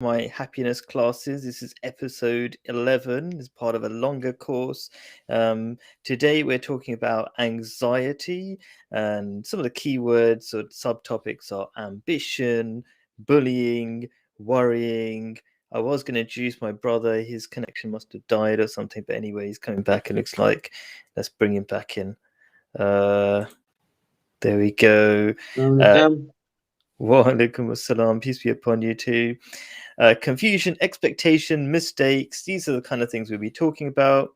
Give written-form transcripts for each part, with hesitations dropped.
my happiness classes. This is episode 11, it's part of a longer course. Today we're talking about anxiety, and some of the keywords or subtopics are ambition, bullying, worrying. I was going to introduce my brother. His connection must have died or something, but anyway, he's coming back. It looks like. Let's bring him back in. There we go. Wa alaikum assalam, peace be upon you too. Confusion, expectation, mistakes, these are the kind of things we'll be talking about.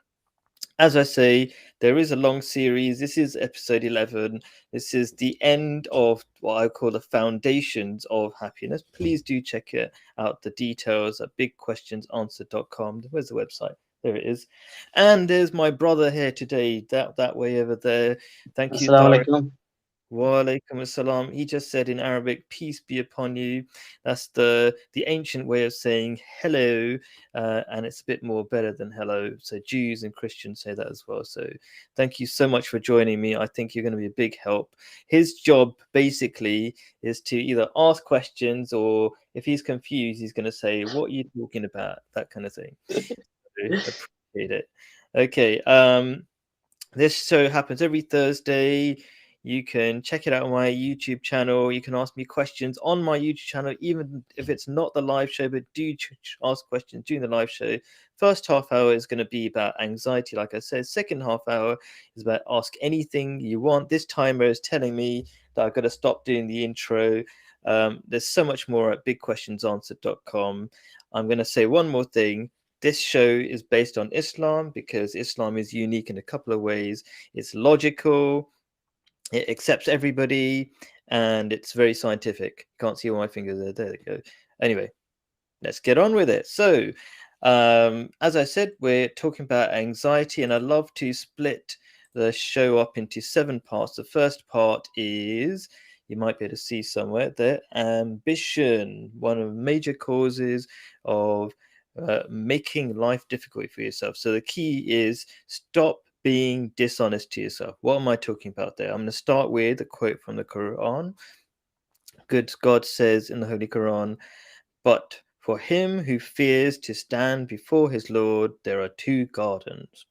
As I say, there is a long series. This is episode 11. This is the end of what I call the foundations of happiness. Please do check it out, the details at bigquestionsanswered.com. Where's the website? There it is. And there's my brother here today, that way over there. Thank you, Assalamu Tariq. alaikum. Wa alaikum assalam. He just said in Arabic, peace be upon you. That's the ancient way of saying hello, and it's a bit more better than hello. So Jews and Christians say that as well. So thank you so much for joining me. I think you're going to be a big help. His job basically is to either ask questions, or if he's confused, he's going to say, what are you talking about? That kind of thing. Appreciate it. Okay. This show happens every Thursday. You can check it out on my YouTube channel. You can ask me questions on my YouTube channel, even if it's not the live show, but do ask questions during the live show. First half hour is going to be about anxiety, like I said. Second half hour is about ask anything you want. This timer is telling me that I've got to stop doing the intro. There's so much more at bigquestionsanswered.com. I'm going to say one more thing. This show is based on Islam because Islam is unique in a couple of ways. It's logical, it accepts everybody, and it's very scientific. Can't see all my fingers there. There they go. Anyway, let's get on with it. So, as I said, we're talking about anxiety, and I love to split the show up into 7 parts. The first part is, you might be able to see somewhere there, ambition, one of the major causes of making life difficult for yourself. So the key is stop being dishonest to yourself. What am I talking about there? I'm going to start with a quote from the Quran. Good God says in the Holy Quran, but for him who fears to stand before his Lord, there are 2 gardens.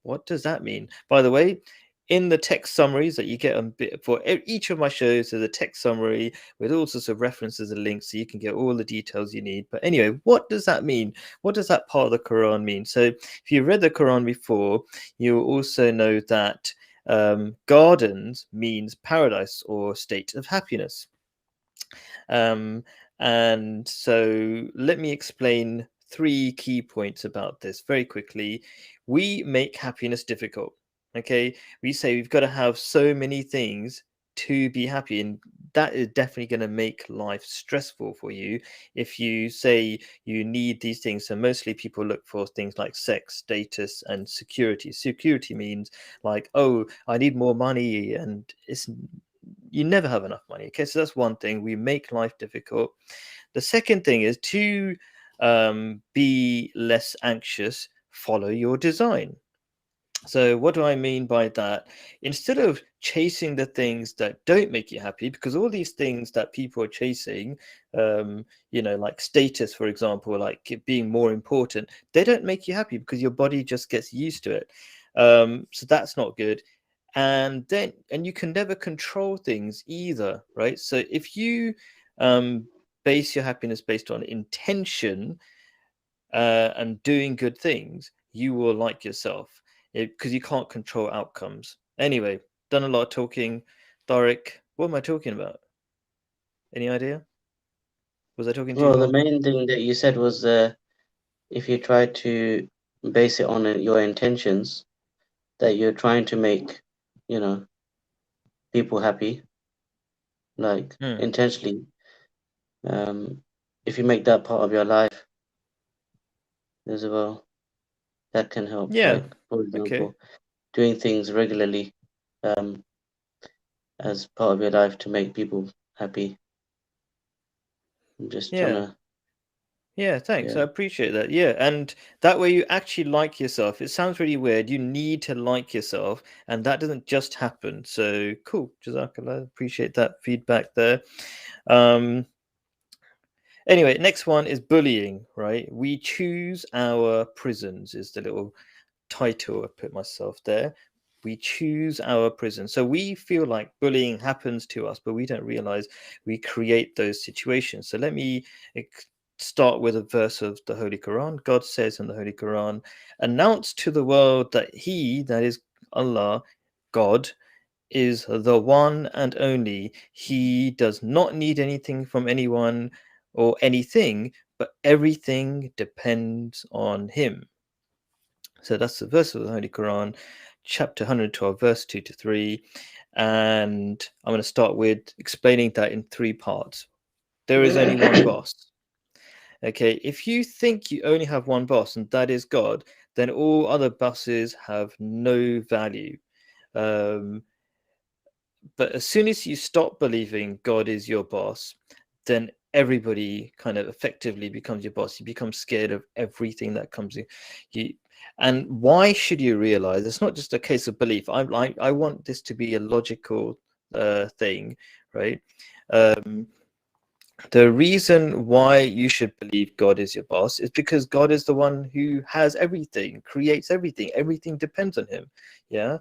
What does that mean? By the way, in the text summaries that you get on for each of my shows, there's a text summary with all sorts of references and links, so you can get all the details you need. But anyway, what does that mean? What does that part of the Quran mean? So if you read the Quran before, you also know that gardens means paradise or state of happiness. And so let me explain 3 key points about this very quickly. We make happiness difficult. Okay, we say we've got to have so many things to be happy, and that is definitely going to make life stressful for you if you say you need these things. So mostly people look for things like sex, status, and security. Security means like, oh, I need more money, and you never have enough money. Okay, so that's one thing. We make life difficult. The second thing is to be less anxious, follow your design. So what do I mean by that? Instead of chasing the things that don't make you happy, because all these things that people are chasing, like status, for example, like being more important, they don't make you happy because your body just gets used to it. So that's not good. And you can never control things either, right? So if you base your happiness based on intention and doing good things, you will like yourself because you can't control outcomes. Anyway, done a lot of talking. Tariq, what am I talking about? Any idea? Was I talking too Well, the fast? main thing that you said was if you try to base it on your intentions, that you're trying to make, you know, people happy, like Hmm. intentionally. Um, if you make that part of your life as well, that can help. Yeah. Like, for Okay. example, doing things regularly um, as part of your life to make people happy. I'm just trying Yeah. to, Yeah, thanks. yeah. I appreciate that. Yeah, and that way you actually like yourself. It sounds really weird. You need to like yourself, and that doesn't just happen. So cool. Jazakallah. Appreciate that feedback there. Um, Anyway, next one is bullying, right? We choose our prisons, is the little title I put myself there. We choose our prison. So we feel like bullying happens to us, but we don't realize we create those situations. So let me start with a verse of the Holy Quran. God says in the Holy Quran, announce to the world that He, that is Allah, God, is the one and only. He does not need anything from anyone or anything, but everything depends on Him. So that's the verse of the Holy Quran, chapter 112, verse 2 to 3. And I'm going to start with explaining that in three parts. There is only one boss. Okay, if you think you only have one boss and that is God, then all other bosses have no value. But as soon as you stop believing God is your boss, then everybody kind of effectively becomes your boss. You become scared of everything that comes in. You, and why should you realize it's not just a case of belief? I want this to be a logical thing, right? The reason why you should believe God is your boss is because God is the one who has everything, creates everything. Everything depends on him. Yeah.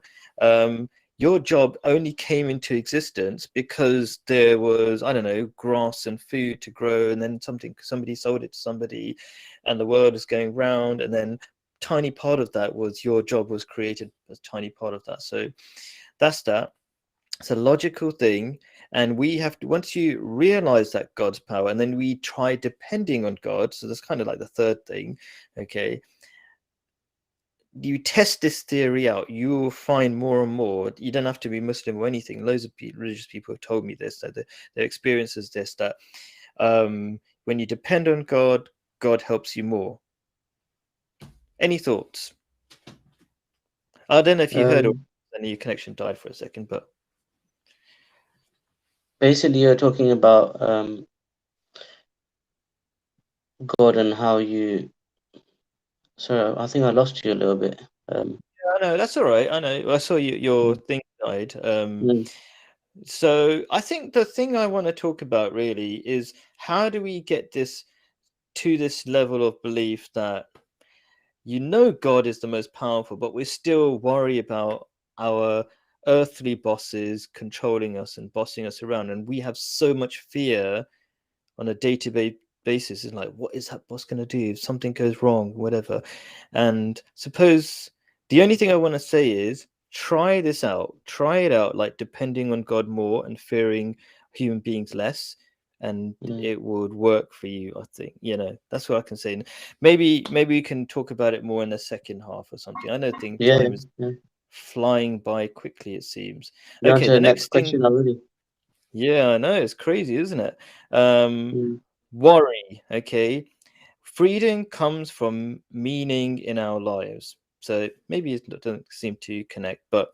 Your job only came into existence because there was, I don't know, grass and food to grow, and then somebody sold it to somebody, and the world is going round, and then tiny part of that was your job was created as tiny part of that. So that's that. It's a logical thing. And we have to, once you realize that God's power, and then we try depending on God. So that's kind of like the third thing. Okay. You test this theory out, you will find more and more. You don't have to be Muslim or anything. Loads of religious people have told me this, that their experience is this, that when you depend on God, God helps you more. Any thoughts? I don't know if you heard or any connection died for a second, but basically you're talking about God and how you. Sorry, I think I lost you a little bit. I know that's all right. I know. I saw your Mm, thing died. mm, So I think the thing I want to talk about really is how do we get this to this level of belief that God is the most powerful, but we still worry about our earthly bosses controlling us and bossing us around, and we have so much fear on a day-to-day basis. Is like, what is that boss going to do if something goes wrong, whatever? And suppose the only thing I want to say is try this out, try it out, like depending on God more and fearing human beings less, and mm. it would work for you. I think, that's what I can say. Maybe we can talk about it more in the second half or something. I know Yeah, time is yeah. flying by quickly, it seems. You're on Okay, to the the next next thing. question already. Yeah, I know, it's crazy, isn't it? um Mm, Worry, okay. Freedom comes from meaning in our lives. So maybe it doesn't seem to connect, but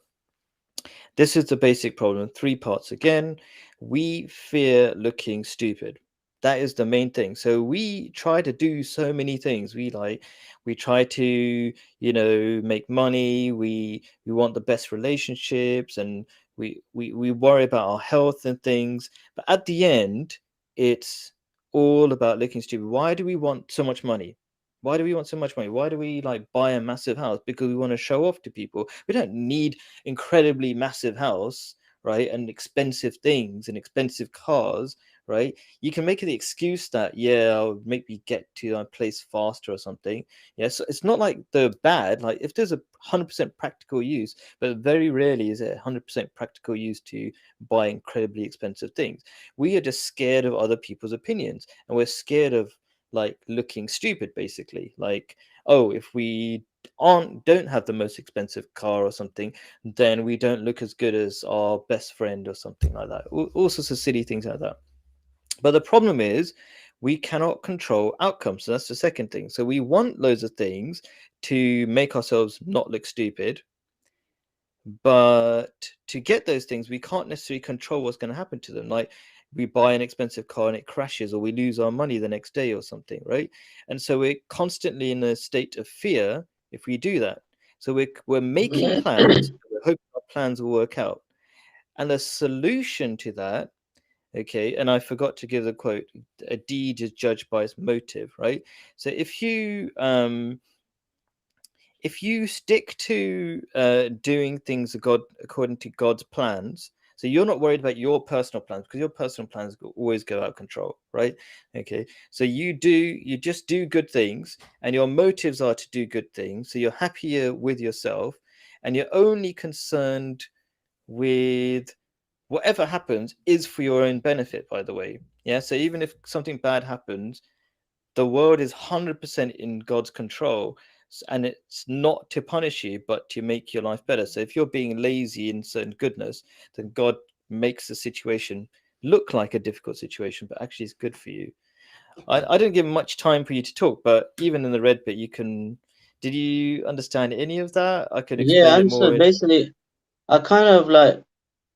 this is the basic problem. Three parts again. We fear looking stupid. That is the main thing. So we try to do so many things. We try to, make money. We want the best relationships, and we worry about our health and things. But at the end, it's all about looking stupid. Why do we want so much money? Why do we want so much money? Why do we like buy a massive house? Because we want to show off to people. We don't need incredibly massive house, right, and expensive things and expensive cars, right? You can make the excuse that, yeah, I'll make me get to my place faster or something. Yeah, so it's not like they're bad. Like if there's 100% practical use, but very rarely is it 100% practical use to buy incredibly expensive things. We are just scared of other people's opinions, and we're scared of like looking stupid, basically. Like, oh, if we don't have the most expensive car or something, then we don't look as good as our best friend or something like that. All sorts of silly things like that. But the problem is we cannot control outcomes. So that's the second thing. So we want loads of things to make ourselves not look stupid, but to get those things, we can't necessarily control what's going to happen to them. Like we buy an expensive car and it crashes, or we lose our money the next day or something, right? And so we're constantly in a state of fear if we do that. So we're making plans, we're hoping our plans will work out. And the solution to that Okay, and I forgot to give the quote: "A deed is judged by its motive." Right. So if you stick to doing things according to God's plans, so you're not worried about your personal plans because your personal plans always go out of control, right? Okay, so you just do good things, and your motives are to do good things. So you're happier with yourself, and you're only concerned with whatever happens is for your own benefit. By the way, yeah. So even if something bad happens, the world is 100% in God's control, and it's not to punish you but to make your life better. So if you're being lazy in certain goodness, then God makes the situation look like a difficult situation, but actually it's good for you. I didn't give much time for you to talk, but even in the red bit, you can. Did you understand any of that? I could Yeah, explain it and so more in. basically, I kind of like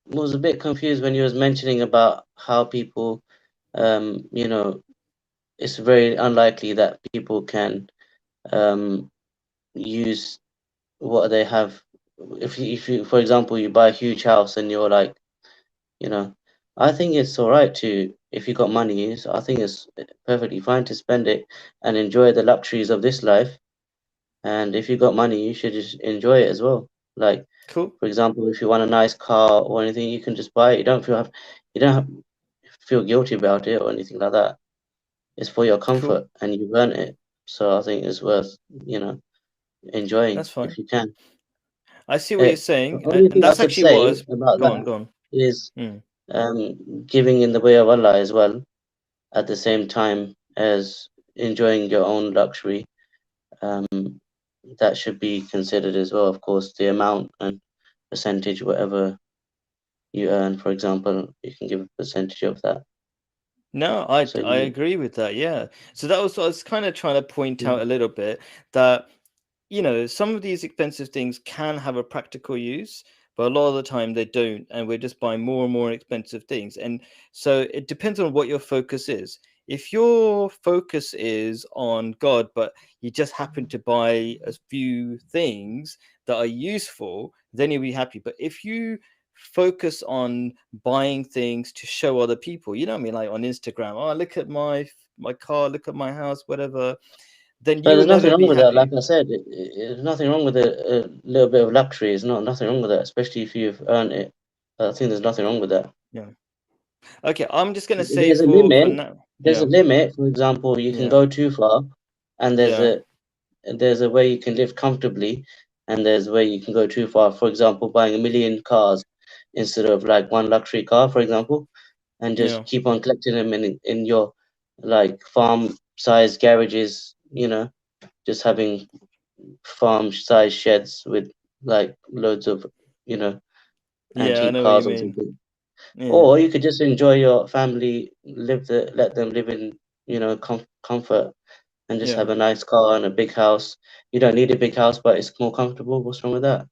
was a bit confused when you was mentioning about how people, you know, it's very unlikely that people can use what they have. If you, for example, you buy a huge house and you're like, you know, I think it's all right to, if you got money, I think it's perfectly fine to spend it and enjoy the luxuries of this life. And if you got money, you should just enjoy it as well. Like, Cool, for example, if you want a nice car or anything, you can just buy it. You don't have, feel guilty about it or anything like that. It's for your cool. comfort and you've earned it. So I think it's worth, you know, enjoying That's fine. if you can. I see what you're The saying, only and thing I that's could actually what I say was. about Go on, that go on. is Mm. giving in the way of Allah as well, at the same time as enjoying your own luxury. Um, that should be considered as well, of course, the amount and percentage, whatever you earn, for example, you can give a percentage of that. No, I So I you, agree with that. Yeah. So that was what I was kind of trying to point mm, out a little bit that some of these expensive things can have a practical use, but a lot of the time they don't, and we're just buying more and more expensive things. And so it depends on what your focus is. If your focus is on God, but you just happen to buy a few things that are useful, then you'll be happy. But if you focus on buying things to show other people, you know what I mean, like on Instagram, oh, look at my car, look at my house, whatever, then but you will there's nothing never wrong be with that. Like happy. I said, there's nothing wrong with a little bit of luxury. It's not nothing wrong with that, especially if you've earned it. I think there's nothing wrong with that. Yeah. Okay, I'm just gonna say There's a for limit. now. There's a Yeah. limit. For example, you can Yeah. go too far, and Yeah. there's a way you can live comfortably, and there's a way you can go too far. For example, buying a million cars instead of like one luxury car, for example, and just Yeah. keep on collecting them in your like farm size garages, just having farm size sheds with like loads of, you know, Yeah, I antique know what you cars or mean. something. Yeah. Or you could just enjoy your family, let them live in, comfort and just Yeah. have a nice car and a big house. You don't need a big house, but it's more comfortable. What's wrong with that?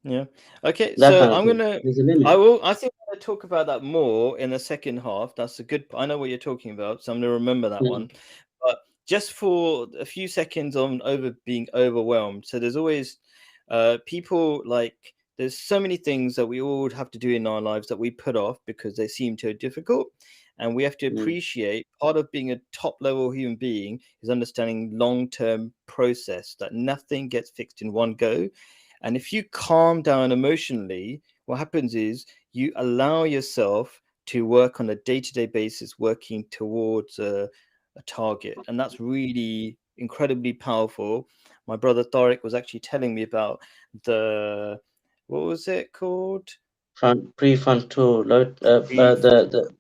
Yeah. Okay, That so kind of thing. There's a I limit. will I think I'm gonna talk about that more in the second half. That's a good I know what you're talking about, so I'm gonna remember that Mm, one. But just for a few seconds on over being overwhelmed. So there's always people like there's so many things that we all have to do in our lives that we put off because they seem too difficult. And we have to mm. appreciate part of being a top level human being is understanding long-term process that nothing gets fixed in one go. And if you calm down emotionally, what happens is you allow yourself to work on a day-to-day basis, working towards a target. And that's really incredibly powerful. My brother Tariq was actually telling me about the, what was it called? Prefrontal load. Pre- The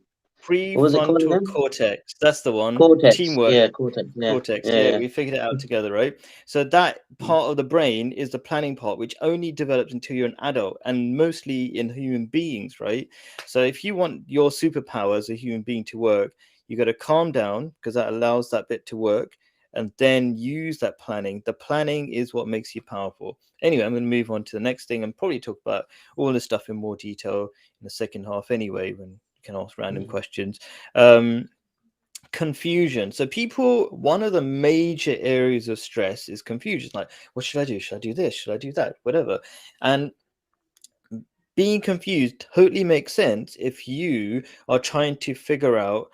What was it called Prefrontal again? cortex. That's the one. Cortex. Teamwork. Yeah, cortex. Yeah, Cortex, yeah, yeah, yeah. we figured it out together, right? So that part of the brain is the planning part, which only develops until you're an adult, and mostly in human beings, right? So if you want your superpower as a human being to work, you got to calm down because that allows that bit to work, and then use that planning. The planning is what makes you powerful. Anyway, I'm going to move on to the next thing and probably talk about all this stuff in more detail in the second half anyway, when you can ask random Mm. questions. Confusion. So people, one of the major areas of stress is confusion. Like, what should I do? Should I do this? Should I do that? Whatever. And being confused totally makes sense if you are trying to figure out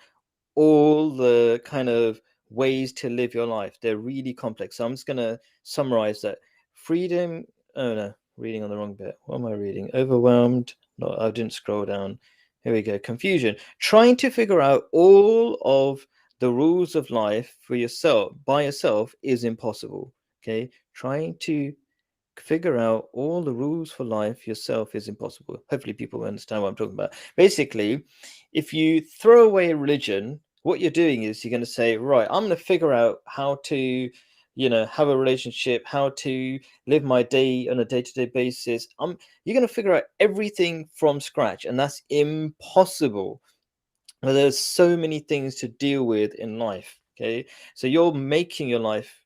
all the kind of ways to live your life. They're really complex. So I'm just going to summarize that. Freedom. Oh no, reading on the wrong bit. What am I reading? Overwhelmed. No, I didn't scroll down. Here we go. Confusion. Trying to figure out all of the rules of life for yourself by yourself is impossible. Okay. Trying to figure out all the rules for life yourself is impossible. Hopefully, people understand what I'm talking about. Basically, if you throw away religion, what you're doing is you're going to say, right, I'm going to figure out how to, have a relationship, how to live my day on a day-to-day basis. You're going to figure out everything from scratch, and that's impossible. Well, there's so many things to deal with in life. Okay, so you're making your life,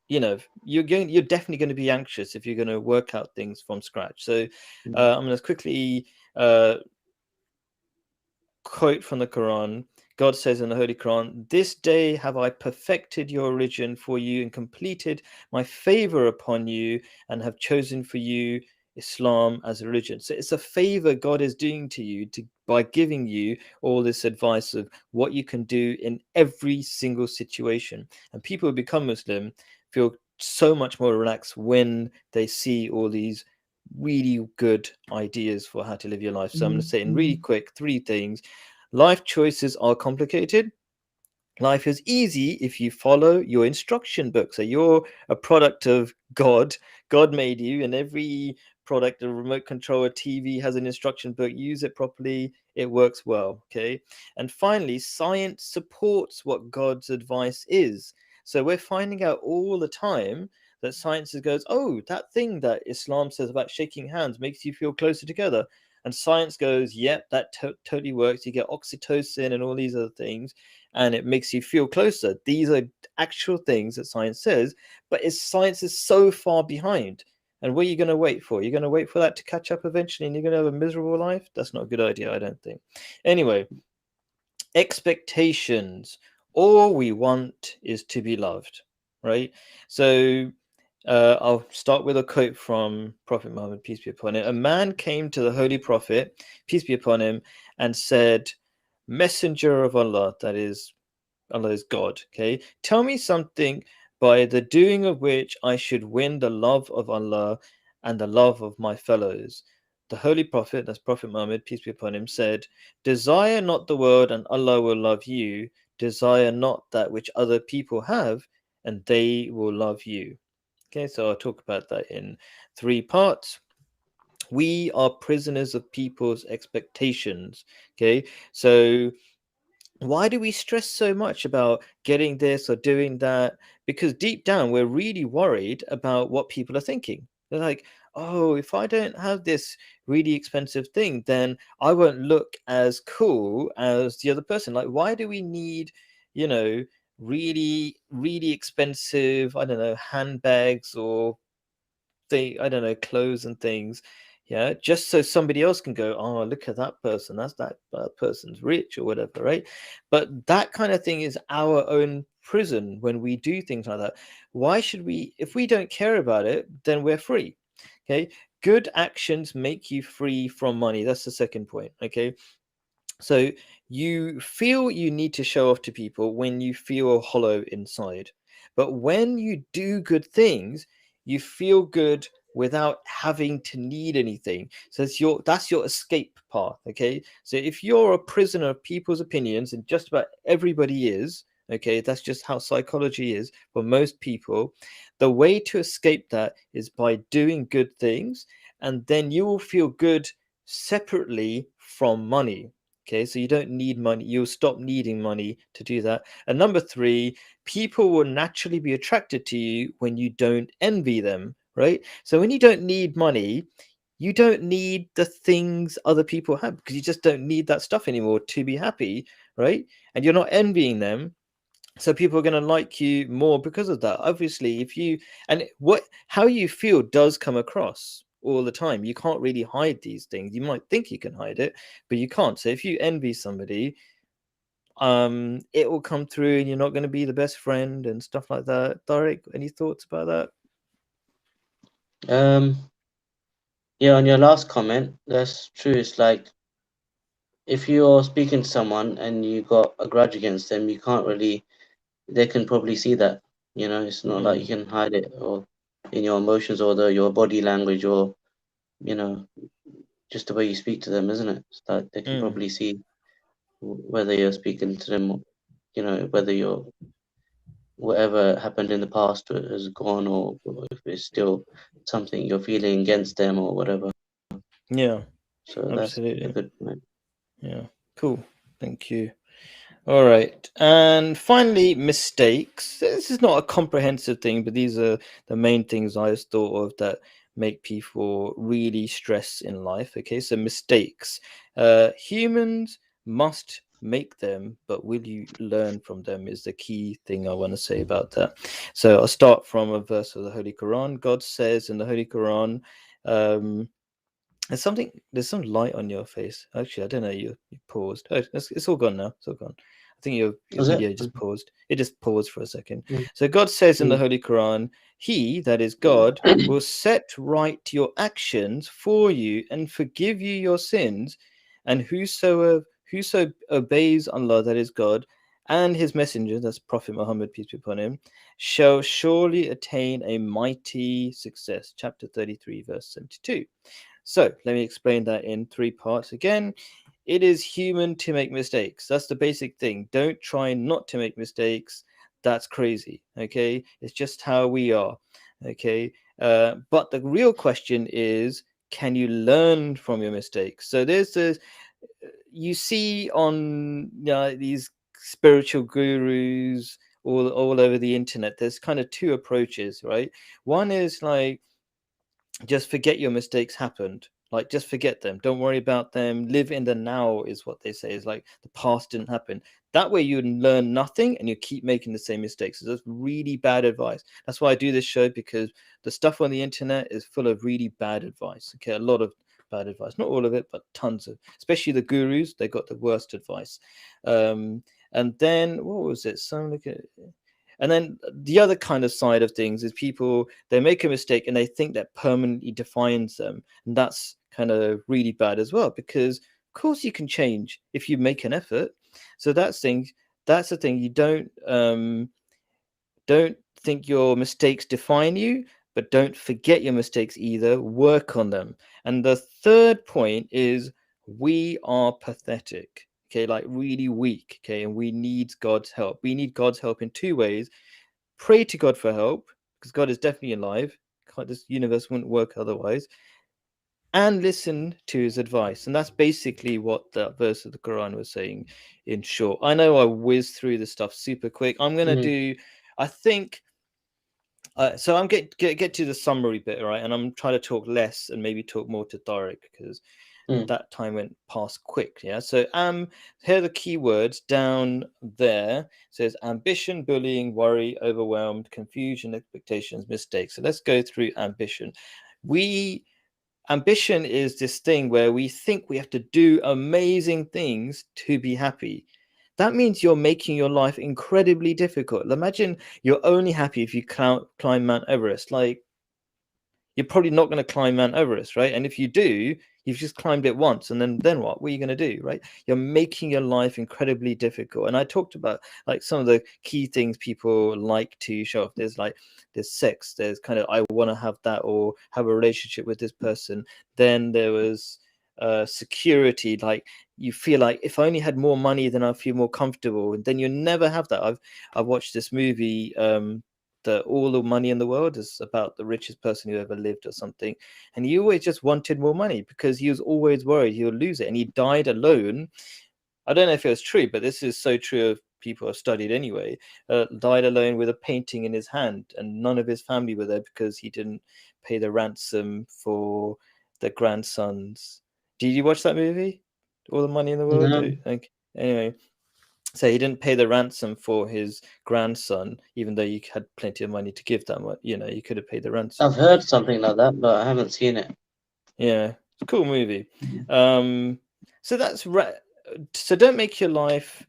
you're definitely going to be anxious if you're going to work out things from scratch. So I'm going to quickly quote from the Quran. God says in the Holy Quran, "This day have I perfected your religion for you and completed my favor upon you and have chosen for you Islam as a religion." So it's a favor God is doing to you by giving you all this advice of what you can do in every single situation. And people who become Muslim feel so much more relaxed when they see all these really good ideas for how to live your life. So I'm going to say in really quick 3 things. Life choices are complicated. Life is easy if you follow your instruction book. So you're a product of God. God made you, and every product, a remote control, a TV has an instruction book. Use it properly, it works well. Okay. And finally, science supports what God's advice is. So we're finding out all the time that science goes, oh, that thing that Islam says about shaking hands makes you feel closer together. And science goes, yep, that totally works. You get oxytocin and all these other things, and it makes you feel closer. These are actual things that science says, but science is so far behind. And what are you going to wait for? You're going to wait for that to catch up eventually, and you're going to have a miserable life? That's not a good idea, I don't think. Anyway, expectations. All we want is to be loved, right? So I'll start with a quote from Prophet Muhammad, peace be upon him. A man came to the Holy Prophet, peace be upon him, and said, Messenger of Allah, that is, Allah is God, okay? Tell me something by the doing of which I should win the love of Allah and the love of my fellows. The Holy Prophet, that's Prophet Muhammad, peace be upon him, said, Desire not the world and Allah will love you. Desire not that which other people have and they will love you. Okay, so I'll talk about that in 3 parts. We are prisoners of people's expectations. Okay, so why do we stress so much about getting this or doing that? Because deep down, we're really worried about what people are thinking. They're like, oh, if I don't have this really expensive thing, then I won't look as cool as the other person. Like, why do we need, you know, really, really expensive, I don't know, handbags or I don't know, clothes and things, yeah, just so somebody else can go, oh, look at that person, that person's rich or whatever, right? But that kind of thing is our own prison when we do things like that. Why should we? If we don't care about it, then we're free. Okay, good actions make you free from money. That's the second point. Okay, so you feel you need to show off to people when you feel hollow inside. But when you do good things, you feel good without having to need anything. So that's your escape path, okay? So if you're a prisoner of people's opinions, and just about everybody is, okay, that's just how psychology is for most people, the way to escape that is by doing good things, and then you will feel good separately from money. Okay, so you don't need money. You'll stop needing money to do that. And number 3, people will naturally be attracted to you when you don't envy them, right? So when you don't need money, you don't need the things other people have because you just don't need that stuff anymore to be happy, right? And you're not envying them, so people are going to like you more because of that. Obviously, if you and what how you feel does come across all the time. You can't really hide these things. You might think you can hide it, but you can't. So if you envy somebody, it will come through and you're not going to be the best friend and stuff like that. Derek, any thoughts about that? Um, Yeah, on your last comment, that's true. It's like if you're speaking to someone and you got a grudge against them, you can't really. They can probably see that. You know, it's not like you Mm, can hide it or in your emotions or your body language or you know just the way you speak to them, isn't it? It's like they can mm. probably see whether you're speaking to them, you know, whether you're whatever happened in the past is gone or if it's still something you're feeling against them or whatever. Yeah, So that's a absolutely. good point. Yeah, cool. Thank you. All right. And finally, mistakes. This is not a comprehensive thing, but these are the main things I thought of that make people really stress in life. Okay, so mistakes. Humans must make them, but will you learn from them is the key thing I want to say about that. So I'll start from a verse of the Holy Quran. God says in the Holy Quran, um, there's something. There's some light on your face. Actually, I don't know. You paused. Oh, it's all gone now. It's all gone. I think your Was it? video just paused. It just paused for a second. Mm, So God says in the mm, Holy Quran, He, that is God, will set right your actions for you and forgive you your sins, and whoso obeys Allah, that is God, and His messenger, that's Prophet Muhammad, peace be upon him, shall surely attain a mighty success. Chapter 33, verse 72. So let me explain that in three parts again. It is human to make mistakes. That's the basic thing. Don't try not to make mistakes. That's crazy. Okay. It's just how we are. Okay. But the real question is, can you learn from your mistakes? So there's this, you see on these spiritual gurus all over the internet, there's kind of two approaches, right? One is like, just forget your mistakes happened, like just forget them, don't worry about them, live in the now is what they say, is like the past didn't happen. That way you learn nothing and you keep making the same mistakes. So that's really bad advice. That's why I do this show, because the stuff on the internet is full of really bad advice. Okay, a lot of bad advice, not all of it, but tons of, especially the gurus, they got the worst advice. And then what was it, some look at, and then the other kind of side of things is people, they make a mistake and they think that permanently defines them. And that's kind of really bad as well, because of course you can change if you make an effort. So that's the thing. You don't think your mistakes define you, but don't forget your mistakes either. Work on them. And the third point is, we are pathetic. Okay, like really weak. Okay, and we need God's help. We need God's help in two ways. Pray to God for help, because God is definitely alive. This universe wouldn't work otherwise. And listen to his advice. And that's basically what that verse of the Quran was saying in short. I know I whizzed through this stuff super quick. I'm going to mm, do, I think, so I'm get to the summary bit, right? And I'm trying to talk less and maybe talk more to Tariq, because mm. that time went past quick. Yeah. So here are the key words down there. It says ambition, bullying, worry, overwhelmed, confusion, expectations, mistakes. So let's go through ambition. We Ambition is this thing where we think we have to do amazing things to be happy. That means you're making your life incredibly difficult. Imagine you're only happy if you climb Mount Everest. Like, you're probably not going to climb Mount Everest, right? And if you do, you've just climbed it once, and then what? What are you going to do, right? You're making your life incredibly difficult. And I talked about like some of the key things people like to show off. There's sex. There's kind of, I want to have that or have a relationship with this person. Then there was security, like you feel like if I only had more money, then I feel more comfortable. And then you never have that. I've watched this movie, all the money in the world, is about the richest person who ever lived or something, and he always just wanted more money because he was always worried he would lose it, and he died alone. I don't know if it was true, but this is so true of people I've studied anyway. Died alone with a painting in his hand, and none of his family were there because he didn't pay the ransom for the grandsons. Did you watch that movie, All the Money in the World? No, Anyway, so he didn't pay the ransom for his grandson, even though you had plenty of money to give them. You could have paid the ransom. I've heard something like that, but I haven't seen it. Yeah, it's a cool movie. Mm, Um, so so don't make your life.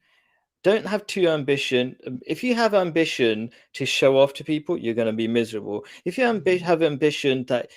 Don't have too ambition. If you have ambition to show off to people, you're going to be miserable. If you have ambition that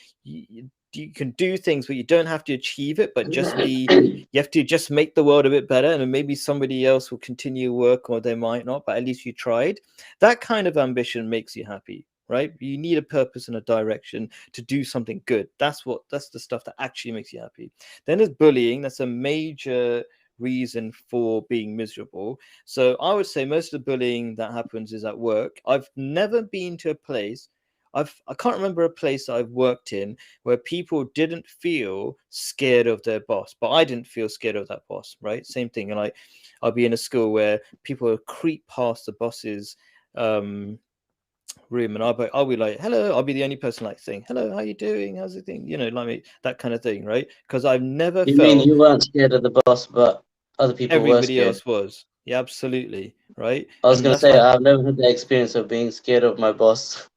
you can do things, but you don't have to achieve it, but just be, you have to just make the world a bit better, and then maybe somebody else will continue work, or they might not, but at least you tried. That kind of ambition makes you happy, right? You need a purpose and a direction to do something good. That's the stuff that actually makes you happy. Then there's bullying. That's a major reason for being miserable. So I would say most of the bullying that happens is at work. I've never been to a place, I can't remember a place I've worked in where people didn't feel scared of their boss, but I didn't feel scared of that boss, right? Same thing. And I'll be in a school where people will creep past the boss's um room, and I'll be like, hello. I'll be the only person like saying, hello, how you doing, how's the thing, like that kind of thing, right? Because I've never You mean felt you weren't scared of the boss, but other people were everybody scared? else was. Yeah, absolutely, right? I was And gonna that's say why I've never had the experience of being scared of my boss.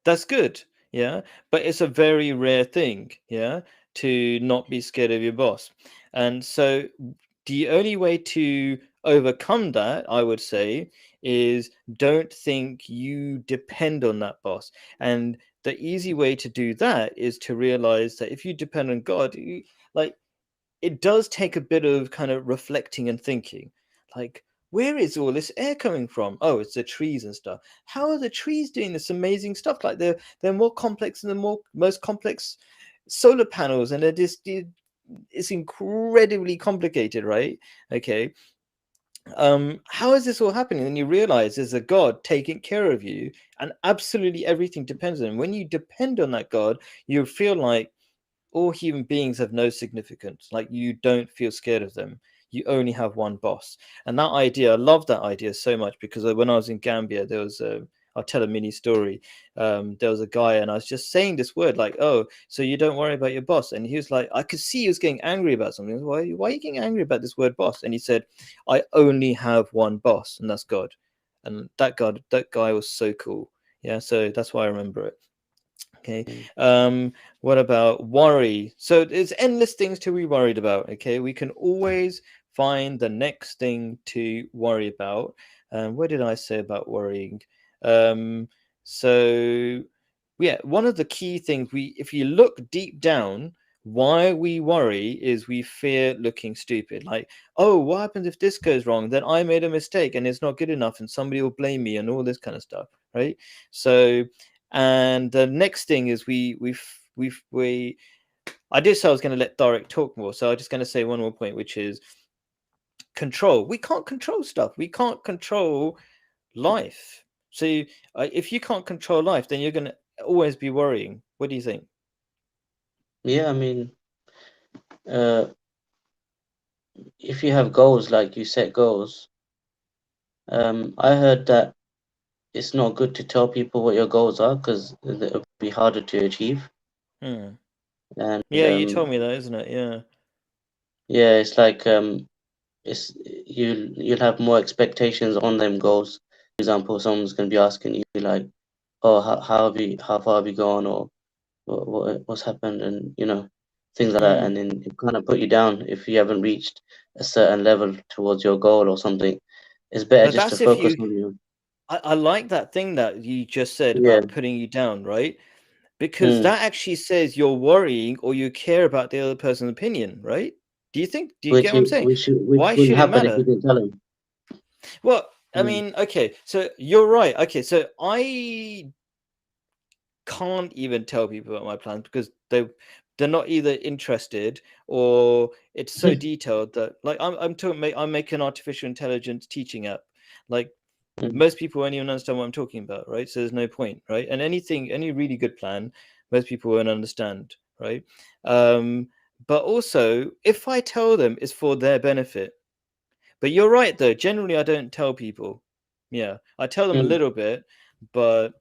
that's good. Yeah, but it's a very rare thing, yeah, to not be scared of your boss. And so the only way to overcome that, I would say, is don't think you depend on that boss. And the easy way to do that is to realize that if you depend on God, like, it does take a bit of kind of reflecting and thinking, like, where is all this air coming from? Oh, it's the trees and stuff. How are the trees doing this amazing stuff? Like, they're more complex than the most complex solar panels, and it's incredibly complicated, right? Okay. How is this all happening? And you realize there's a God taking care of you, and absolutely everything depends on him. When you depend on that God, you feel like all human beings have no significance. Like, you don't feel scared of them. You only have one boss. And that idea, I love that idea so much, because when I was in Gambia, there was a, I'll tell a mini story. There was a guy, and I was just saying this word, like, oh, so you don't worry about your boss. And he was like, I could see he was getting angry about something. Why are you getting angry about this word boss? And he said, I only have one boss, and that's God. And that guy was so cool. Yeah, so that's why I remember it. Okay. What about worry? So there's endless things to be worried about. Okay. We can always find the next thing to worry about. What did I say about worrying? Um, so yeah, one of the key things, if you look deep down, why we worry is we fear looking stupid. Like, oh, what happens if this goes wrong? Then I made a mistake and it's not good enough, and somebody will blame me, and all this kind of stuff, right? So, and the next thing is we I did say I was going to let Derek talk more, so I'm just going to say one more point, which is control. We can't control stuff. We can't control life. So if you can't control life, then you're going to always be worrying. What do you think? Yeah, I mean, uh, if you have goals, like you set goals, I heard that it's not good to tell people what your goals are because it'll be harder to achieve. Hmm. And Yeah, you told me that, isn't it? Yeah. yeah, it's like it's you'll have more expectations on them goals. For example, someone's gonna be asking you like, "Oh, how far have you gone?" or what's happened, and things like that, Hmm. and then it kind of put you down if you haven't reached a certain level towards your goal or something. It's better But just to that's if focus you. on you. I like that thing that you just said Yeah. about putting you down, right? Because Mm. that actually says you're worrying or you care about the other person's opinion, right? Do you think? Do you get Which what I'm saying? which Why wouldn't should it happen if you matter? didn't tell him. Well, I Mm. mean, okay, so you're right. Okay, so I can't even tell people about my plans because they're not either interested, or it's so detailed that, like, I'm making an artificial intelligence teaching app. Like, Mm. most people won't even understand what I'm talking about, right? So there's no point, right? And any really good plan, most people won't understand, right? Um, but also, if I tell them, it's for their benefit. But you're right, though. Generally, I don't tell people. Yeah, I tell them a Mm. little bit, but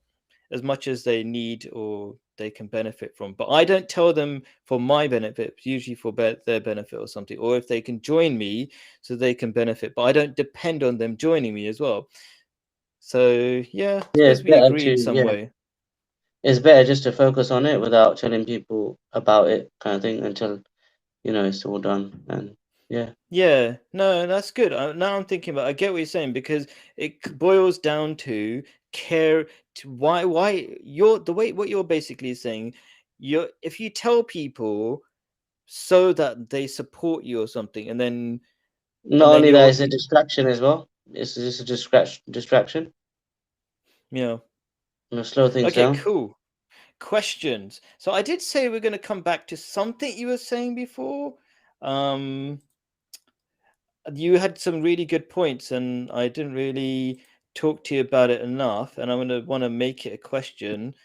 as much as they need or they can benefit from. But I don't tell them for my benefit, usually for their benefit or something, or if they can join me so they can benefit. But I don't depend on them joining me as well. So yeah, I Yeah, suppose we agree in some yeah, way. it's better just to focus on it without telling people about it, kind of thing, until it's all done. And yeah, Yeah, no, that's good. Now I'm thinking about. I get what you're saying, because it boils down to care. To why you're the way what you're basically saying. if you tell people so that they support you or something, Not and then only that, you're it's a distraction as well. It's just a distraction. you know Slow things okay, down. cool. Questions. So I did say we're going to come back to something you were saying before. Um, you had some really good points, and I didn't really talk to you about it enough. And I'm going to want to make it a question.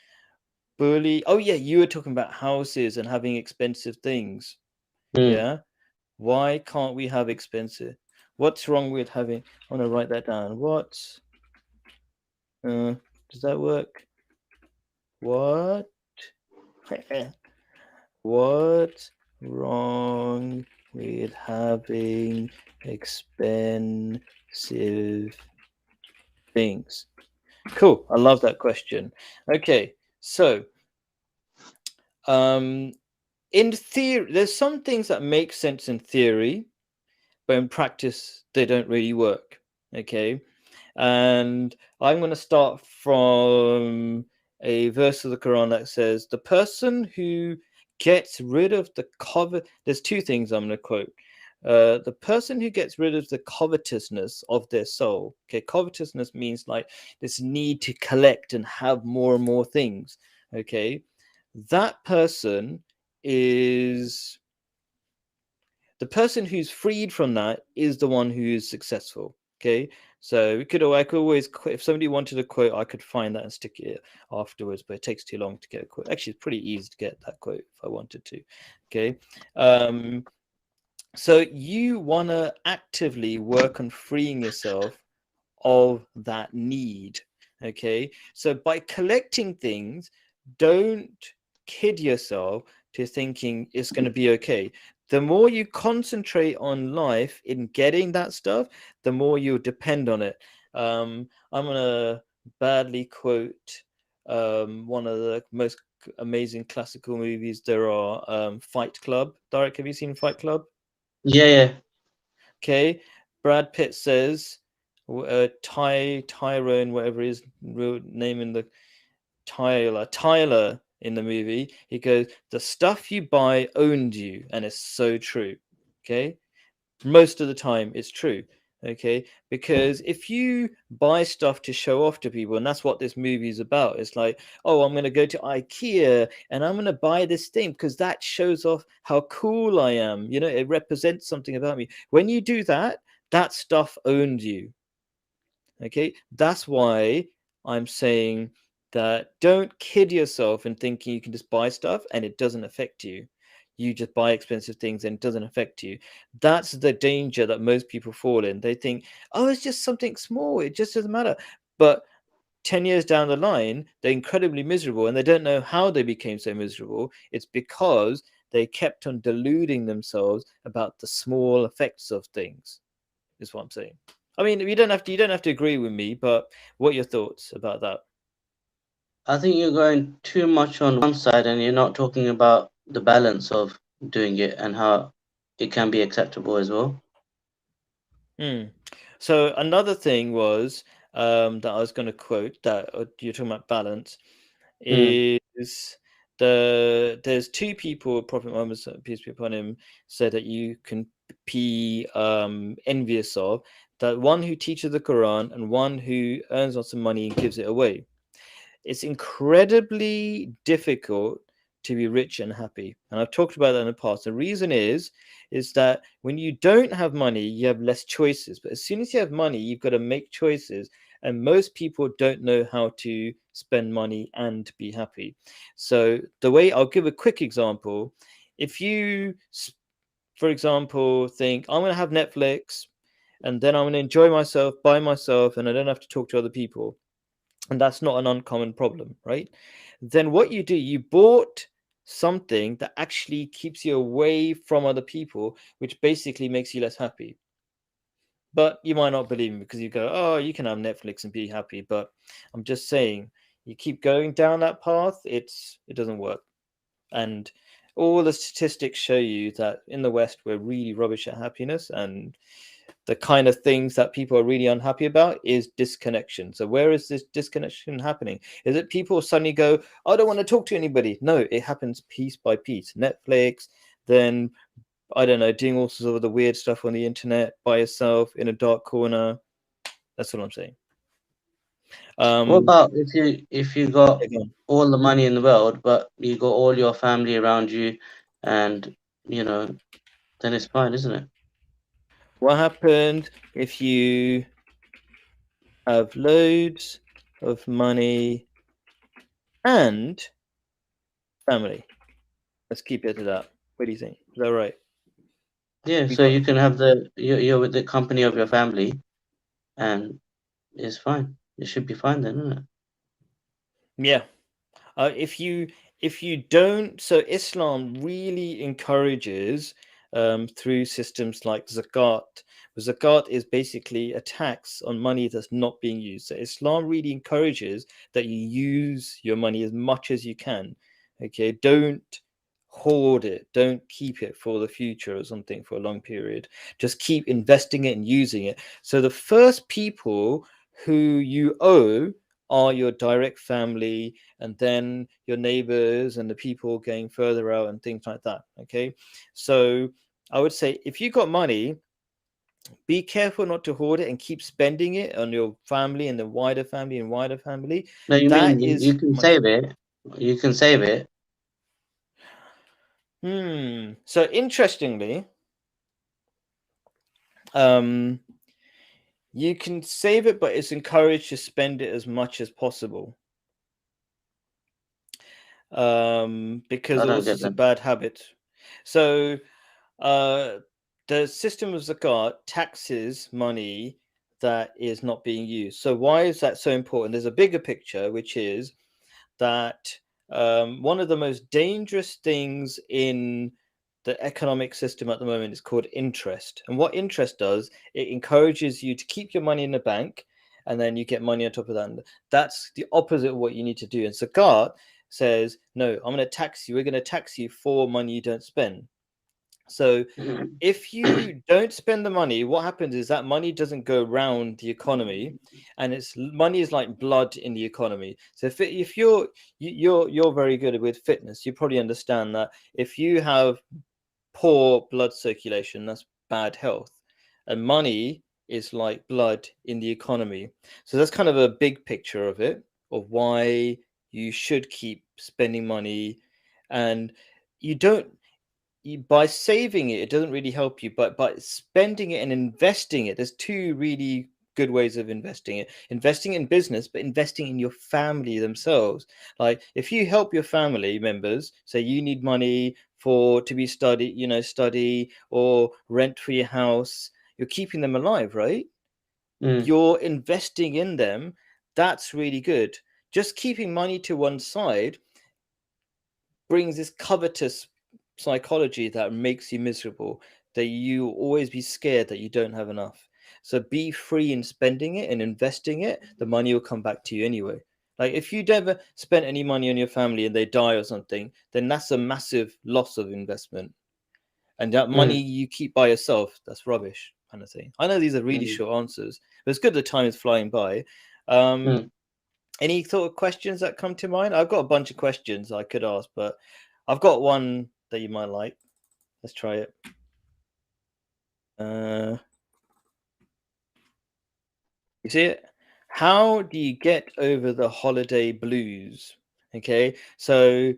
Bully. Oh yeah, you were talking about houses and having expensive things. Hmm. Yeah. Why can't we have expensive? What's wrong with having? I want to write that down. What? Does that work? What? What's wrong with having expensive things? Cool. I love that question. Okay, so um, in theory, there's some things that make sense in theory, but in practice, they don't really work. Okay, and I'm going to start from a verse of the Quran that says, "The person who gets rid of the covet." There's two things I'm going to quote. The person who gets rid of the covetousness of their soul. Okay, covetousness means like this need to collect and have more and more things. Okay, that person is the person who's freed from that is the one who is successful. Okay, so I could always if somebody wanted a quote, I could find that and stick it afterwards, but it takes too long to get a quote. Actually, it's pretty easy to get that quote if I wanted to. Okay, um, so you want to actively work on freeing yourself of that need. Okay, so by collecting things, don't kid yourself to thinking it's going to be okay. The more you concentrate on life in getting that stuff, the more you depend on it. I'm going to badly quote one of the most amazing classical movies there are, Fight Club. Derek, have you seen Fight Club? Yeah, yeah. Okay, Brad Pitt says, Tyrone, whatever his real name in the Tyler in the movie. He goes, "The stuff you buy owned you," and it's so true. Okay, most of the time it's true. Okay, because if you buy stuff to show off to people, and that's what this movie is about, it's like, oh, I'm going to go to IKEA and I'm going to buy this thing because that shows off how cool I am. It represents something about me. When you do that, that stuff owns you. Okay, that's why I'm saying that don't kid yourself in thinking you can just buy stuff and it doesn't affect you. You just buy expensive things and it doesn't affect you. That's the danger that most people fall in. They think, oh, it's just something small, it just doesn't matter. But 10 years down the line, they're incredibly miserable and they don't know how they became so miserable. It's because they kept on deluding themselves about the small effects of things, is what I'm saying. I mean, you don't have to agree with me, but what are your thoughts about that? I think you're going too much on one side and you're not talking about the balance of doing it and how it can be acceptable as well. Hmm. So another thing was, that I was going to quote that, you're talking about balance, Hmm. is there's two people Prophet Muhammad, peace be upon him, said that you can be envious of, that one who teaches the Quran and one who earns lots of money and gives it away. It's incredibly difficult to be rich and happy, and I've talked about that in the past. The reason is that when you don't have money, you have less choices, but as soon as you have money, you've got to make choices, and most people don't know how to spend money and be happy. So the way, I'll give a quick example. If you, for example, think, I'm going to have Netflix and then I'm going to enjoy myself by myself and I don't have to talk to other people, and that's not an uncommon problem, right? Then what you do, you bought something that actually keeps you away from other people, which basically makes you less happy. But you might not believe me because you go, oh, you can have Netflix and be happy. But I'm just saying, you keep going down that path, it doesn't work. And all the statistics show you that in the West we're really rubbish at happiness, and the kind of things that people are really unhappy about is disconnection. So where is this disconnection happening? Is it people suddenly go, I don't want to talk to anybody? No, it happens piece by piece. Netflix, then I don't know, doing all sorts of the weird stuff on the internet by yourself in a dark corner. That's what I'm saying. What Um, about if you got again, all the money in the world, but you got all your family around you, and you know, then it's fine, isn't it? what happened if you have loads of money and family? Let's keep it to that. What do you think? Is that right? Yeah, We so got you can have you're with the company of your family, and it's fine. It should be fine then, isn't it? yeah. If you don't, so Islam really encourages through systems like zakat. Zakat is basically a tax on money that's not being used. So Islam really encourages that you use your money as much as you can. Okay, don't hoard it. Don't keep it for the future or something for a long period. Just keep investing it and using it. So the first people who you owe are your direct family, and then your neighbors and the people going further out and things like that. Okay, so I would say if you got money, be careful not to hoard it and keep spending it on your family and the wider family and wider family. No, you That mean you is can much. save it. You can save it. So interestingly, um you can save it, but it's encouraged to spend it as much as possible, because I don't also get it's a that. bad habit. So Uh, the system of zakat taxes money that is not being used. So why is that so important? There's a bigger picture, which is that one of the most dangerous things in the economic system at the moment is called interest. And what interest does, it encourages you to keep your money in the bank, and then you get money on top of that. And that's the opposite of what you need to do. And zakat says, no, I'm going to tax you. We're going to tax you for money you don't spend. So if you don't spend the money, what happens is that money doesn't go around the economy, and it's money is like blood in the economy. So if you're very good with fitness, you probably understand that if you have poor blood circulation, that's bad health, and money is like blood in the economy. So that's kind of a big picture of it, of why you should keep spending money. And you don't by saving it, it doesn't really help you, but by spending it and investing it, there's two really good ways of investing in business, but investing in your family themselves. Like if you help your family members, say you need money for to be study or rent for your house, you're keeping them alive, right? Mm, You're investing in them. That's really good. Just keeping money to one side brings this covetous psychology that makes you miserable, that you always be scared that you don't have enough. So be free in spending it and investing it, the money will come back to you anyway. Like if you never spent any money on your family and they die or something, then that's a massive loss of investment. And that money mm, you keep by yourself, that's rubbish, kind of thing. I know these are really mm, short answers, but it's good the time is flying by. Um, mm. any sort of questions that come to mind? I've got a bunch of questions I could ask, but I've got one that you might like. Let's try it. Uh, you see it? How do you get over the holiday blues? Okay, so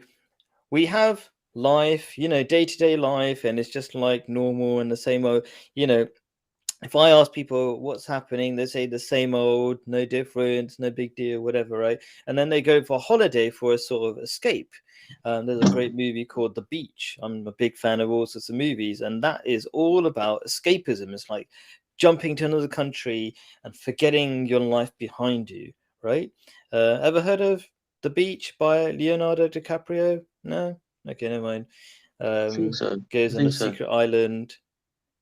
we have life, day to day life, and it's just like normal and the same old, you know, if I ask people what's happening, they say the same old, no difference, no big deal, whatever, right? And then they go for a holiday for a sort of escape. There's a great movie called The Beach. I'm a big fan of all sorts of movies, and that is all about escapism. It's like jumping to another country and forgetting your life behind you, right? Ever heard of The Beach by Leonardo DiCaprio? No? Okay, never mind. I think so. I Goes on a think so. secret island.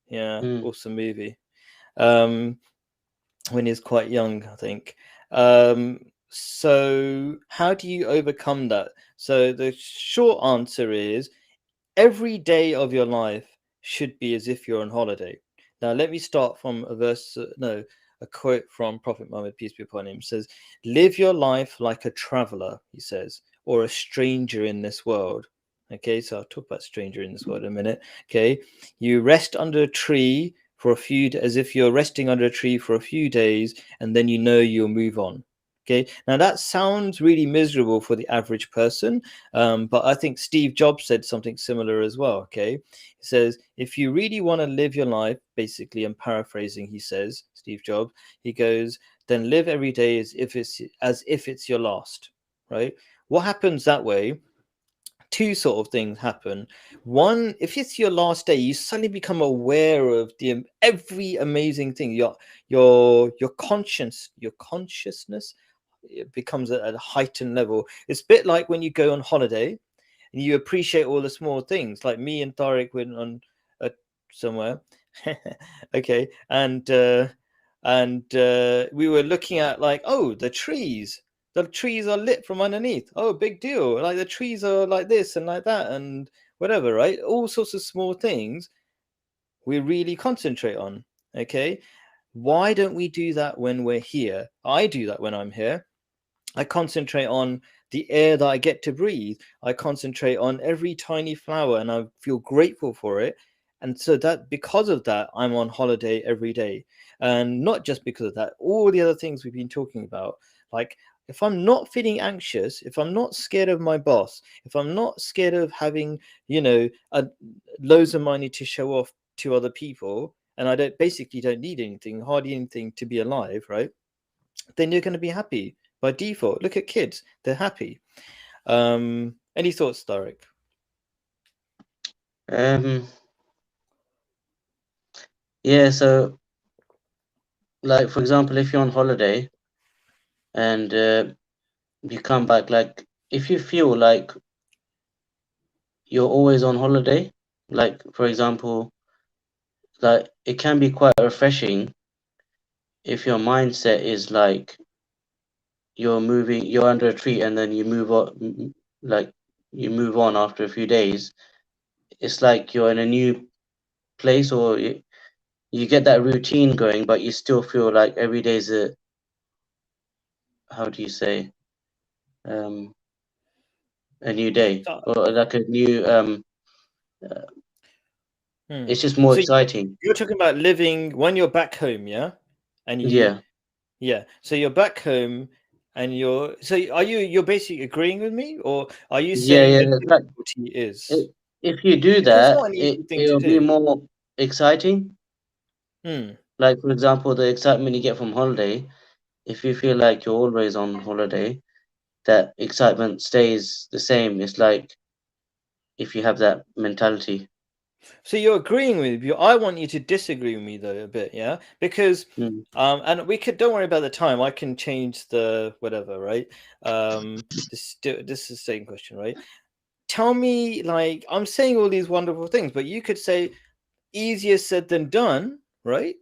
Yeah, Mm. awesome movie. um, when he was quite young, I think. So, how do you overcome that? So, the short answer is every day of your life should be as if you're on holiday. Now, let me start from a verse, no, a quote from Prophet Muhammad, peace be upon him, says, "Live your life like a traveler," he says, "or a stranger in this world." Okay, so I'll talk about stranger in this world in a minute. Okay, you rest under a tree for a few, as if you're resting under a tree for a few days, and then you know you'll move on. Okay, now that sounds really miserable for the average person, but I think Steve Jobs said something similar as well. Okay, he says, if you really want to live your life, basically, I'm paraphrasing, he says, Steve Jobs, he goes, then live every day as if it's your last, right? What happens that way? Two sort of things happen. One, if it's your last day, you suddenly become aware of the every amazing thing. Your consciousness, it becomes at a heightened level. It's a bit like when you go on holiday and you appreciate all the small things. Like me and Tariq went on uh, somewhere, okay, and we were looking at, like, oh, the trees. The trees are lit from underneath. Oh, big deal! Like the trees are like this and like that and whatever, right? All sorts of small things we really concentrate on. Okay, why don't we do that when we're here? I do that when I'm here. I concentrate on the air that I get to breathe. I concentrate on every tiny flower and I feel grateful for it. And so that because of that, I'm on holiday every day. And not just because of that, all the other things we've been talking about. Like if I'm not feeling anxious, if I'm not scared of my boss, if I'm not scared of having, loads of money to show off to other people, and I don't need anything, hardly anything to be alive, right? Then you're going to be happy by default. Look at kids; they're happy. Any thoughts, Tarek? Um, yeah, so like for example, if you're on holiday and you come back, like if you feel like you're always on holiday, like for example, like it can be quite refreshing if your mindset is like you're under a tree and then you move on, like you move on after a few days. It's like you're in a new place, or you get that routine going, but you still feel like every day's a, how do you say, um, a new day, Uh, or like a new uh, hmm. it's just more So exciting. you're talking about living when you're back home, yeah? And Yeah, yeah. So you're back home, and you're basically agreeing with me, or are you yeah, saying yeah. the Like difficulty is if you do because it's that, not an easy thing to it'll be do? more exciting. Hmm. Like for example, the excitement you get from holiday. If you feel like you're always on holiday, that excitement stays the same. It's like if you have that mentality. So you're agreeing with me. I want you to disagree with me though a bit, yeah? Because Mm. and we could don't worry about the time. I can change the whatever, right? This is the same question, right? Tell me, like, I'm saying all these wonderful things, but you could say easier said than done, right?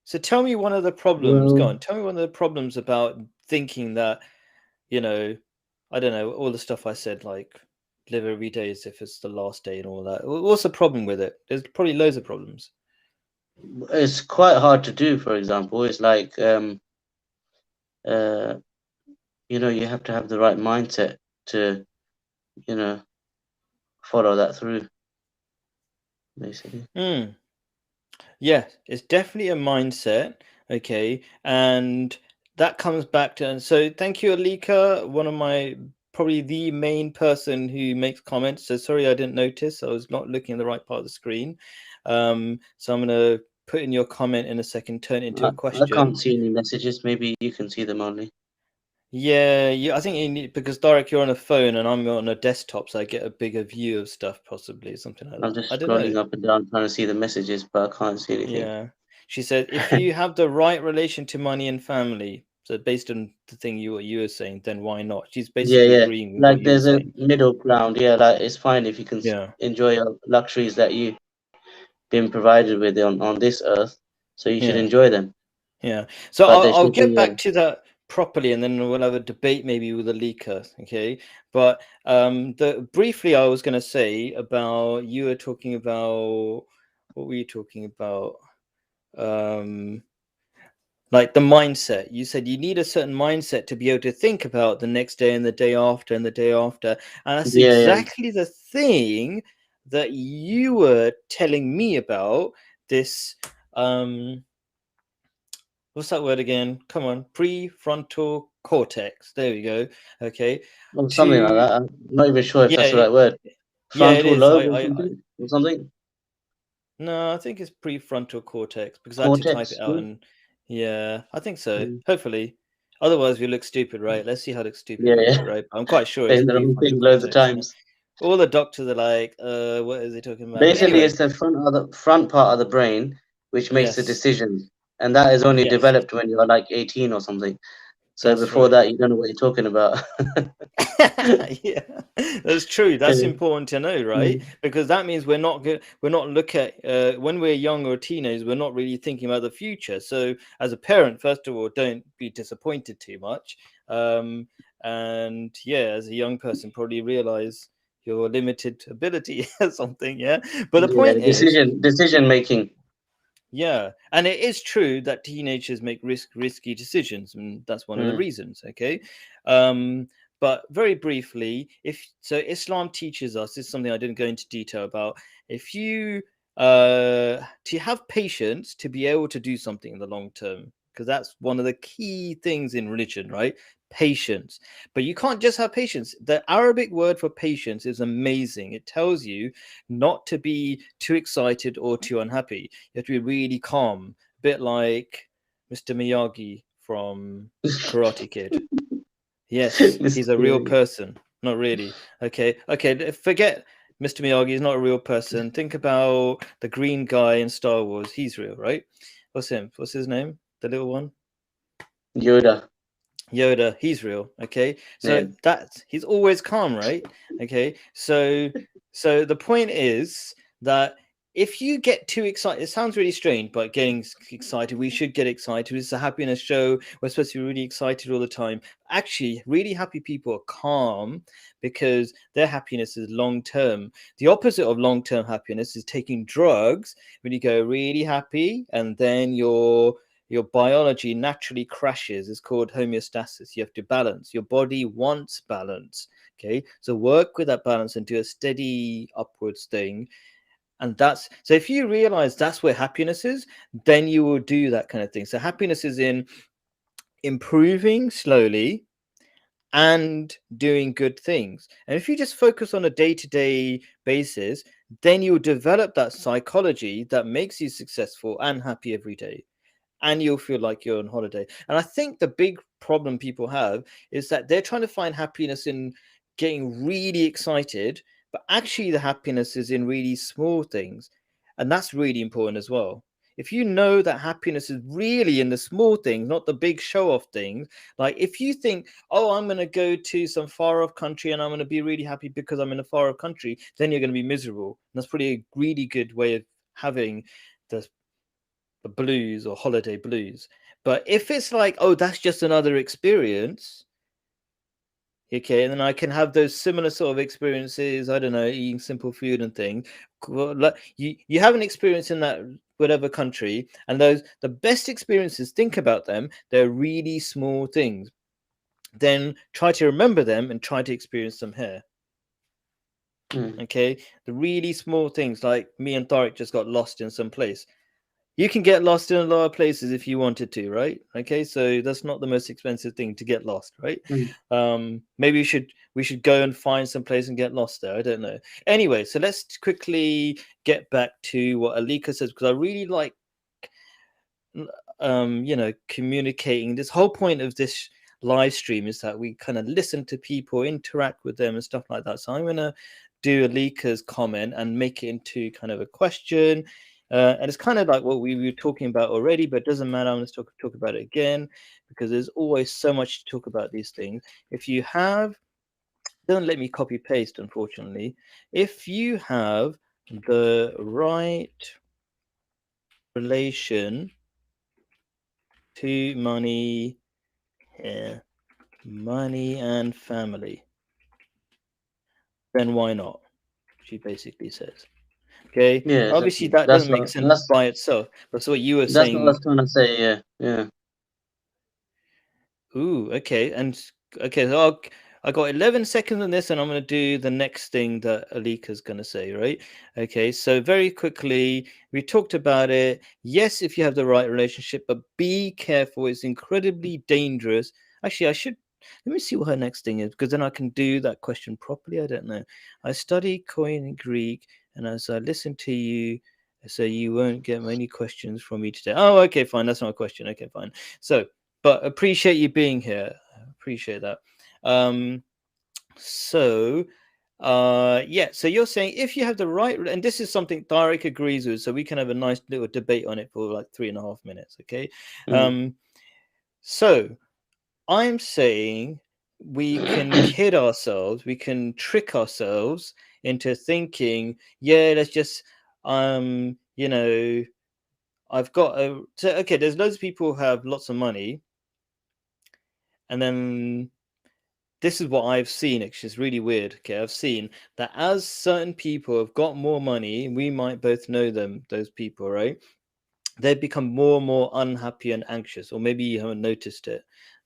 So tell me one of the problems. Go Well, on. Tell me one of the problems about thinking that, you know, I don't know, all the stuff I said, like live every day as if it's the last day and all that. What's the problem with it? There's probably loads of problems. it's quite hard to do. For example, it's like uh, you have to have the right mindset to you know follow that through, basically. Mm. Yeah, it's definitely a mindset. Okay. And that comes back to, and so thank you, Alika, one of my probably the main person who makes comments. So sorry I didn't notice. I was not looking at the right part of the screen. So I'm gonna put in your comment in a second, turn it into a I question. can't see any messages. Maybe you can see them only. Yeah, I think you need, because Derek, you're on a phone and I'm on a desktop, so I get a bigger view of stuff, possibly something like I'm that. I just don't know. scrolling up and down trying to see the messages, but I can't see anything. Yeah. She said, if you have the right relation to money and family, so based on the thing you were saying, then why not? She's Yeah, basically yeah. agreeing with what Like you were there's a saying. middle ground. Yeah, like it's fine if you can Yeah. enjoy your luxuries that you've been provided with on this earth. So you should Yeah. enjoy them. Yeah. So But there I'll should get be back to that properly, and then we'll have a debate maybe with Alika. Okay. But the briefly I was gonna say about, you were talking about, what were you talking about? Um, like the mindset. You said you need a certain mindset to be able to think about the next day and the day after and the day after. And that's Yeah, yeah. exactly the thing that you were telling me about this. What's that word again? Come on, prefrontal cortex. There we go. Okay. Or something like To that. I'm not even sure if yeah, that's the right word. yeah, it Frontal is. lobe or I something? Or something? no, I think it's prefrontal cortex because I had to type it Cortex? out, Hmm? and yeah, I think so. Mm. Hopefully, otherwise we look stupid, right? Let's see how stupid Yeah, we look, yeah. right? I'm quite sure it's Saying the wrong prefrontal thing loads of cortex. Yeah, times. all the doctors are like, what is he talking about? But Basically, anyway, it's the front part of the brain which makes the yes, decisions, and that is only yes, developed when you're like 18 or something. So that's before right. that, you don't know what you're talking about. Yeah, that's true. That's Yeah. important to know, right? Mm. Because that means we're not good. We're not look at when we're young or teenagers. We're not really thinking about the future. So, as a parent, first of all, don't be disappointed too much. And yeah, as a young person, probably realize your limited ability or something. Yeah, but the Yeah, point is, decision making. yeah, and it is true that teenagers make risky decisions, and that's one of the Mm. reasons. Okay, um, but very briefly, if so, Islam teaches us. This is something I didn't go into detail about. If you to have patience to be able to do something in the long term, because that's one of the key things in religion, right? Patience. But you can't just have patience. The Arabic word for patience is amazing. It tells you not to be too excited or too unhappy. You have to be really calm, a bit like Mr. Miyagi from Karate Kid. Yes, Mr. he's a real Miyagi. person. Not really. Okay, okay. Forget Mr. Miyagi. He's not a real person. Think about the green guy in Star Wars. He's real, right? What's him? What's his name? The little one. Yoda. Yoda, he's real. Okay, Yeah. so that's he's always calm, right? Okay, so the point is that if you get too excited, it sounds really strange, but getting excited, we should get excited. It's a happiness show. We're supposed to be really excited all the time. Actually, really happy people are calm because their happiness is long term. The opposite of long term happiness is taking drugs when you go really happy and then your biology naturally crashes. It's called homeostasis. You have to balance. Your body wants balance. Okay. So work with that balance and do a steady upwards thing. And that's so if you realize that's where happiness is, then you will do that kind of thing. So happiness is in improving slowly and doing good things. And if you just focus on a day-to-day basis, then you'll develop that psychology that makes you successful and happy every day, and you'll feel like you're on holiday. And I think the big problem people have is that they're trying to find happiness in getting really excited, but actually the happiness is in really small things. And that's really important as well. If you know that happiness is really in the small things, not the big show off things, like if you think, oh, I'm going to go to some far off country and I'm going to be really happy because I'm in a far off country, then you're going to be miserable. And that's probably a really good way of having the blues or holiday blues. But if it's like, oh, that's just another experience, okay, and then I can have those similar sort of experiences. I don't know, eating simple food and things. You have an experience in that whatever country, and those the best experiences. Think about them. They're really small things. Then try to remember them and try to experience them here. Mm. Okay, the really small things like me and Tariq just got lost in some place. You can get lost in a lot of places if you wanted to, right? Okay, so that's not the most expensive thing to get lost, right? Mm. Maybe we should go and find some place and get lost there. I don't know. Anyway, so let's quickly get back to what Alika says because I really like communicating. This whole point of this live stream is that we kind of listen to people, interact with them and stuff like that. So I'm gonna do Alika's comment and make it into kind of a question. And it's kind of like what we were talking about already, but it doesn't matter. I'm going to talk about it again because there's always so much to talk about these things. If you have, don't let me copy paste, unfortunately. If you have the right relation to money, yeah, money and family, then why not? She basically says. Okay, Yeah, obviously exactly. that doesn't make sense That's by itself. But so what you were that's what I saying. was trying to say. Yeah, yeah. Ooh, okay, okay, so I got 11 seconds on this, and I'm going to do the next thing that Alika's going to say, right? Okay, so very quickly, we talked about it. Yes, if you have the right relationship, but be careful. It's incredibly dangerous. Actually, I should let me see what her next thing is, because then I can do that question properly. I don't know. I study Koine Greek, and as I listen to you, so you won't get many questions from me today. Oh, okay, fine. That's not a question. Okay, fine. So but appreciate you being here. Appreciate that. Um, so yeah, so you're saying if you have the right, and this is something Tariq agrees with, so we can have a nice little debate on it for like 3.5 minutes. Okay. Mm. um so I'm saying we can kid ourselves, we can trick ourselves into thinking, yeah, let's just you know, I've got a so okay, there's loads of people who have lots of money, and then this is what I've seen. It's just really weird. Okay, I've seen that as certain people have got more money, we might both know them, those people, right? They become more and more unhappy and anxious, or maybe you haven't noticed it.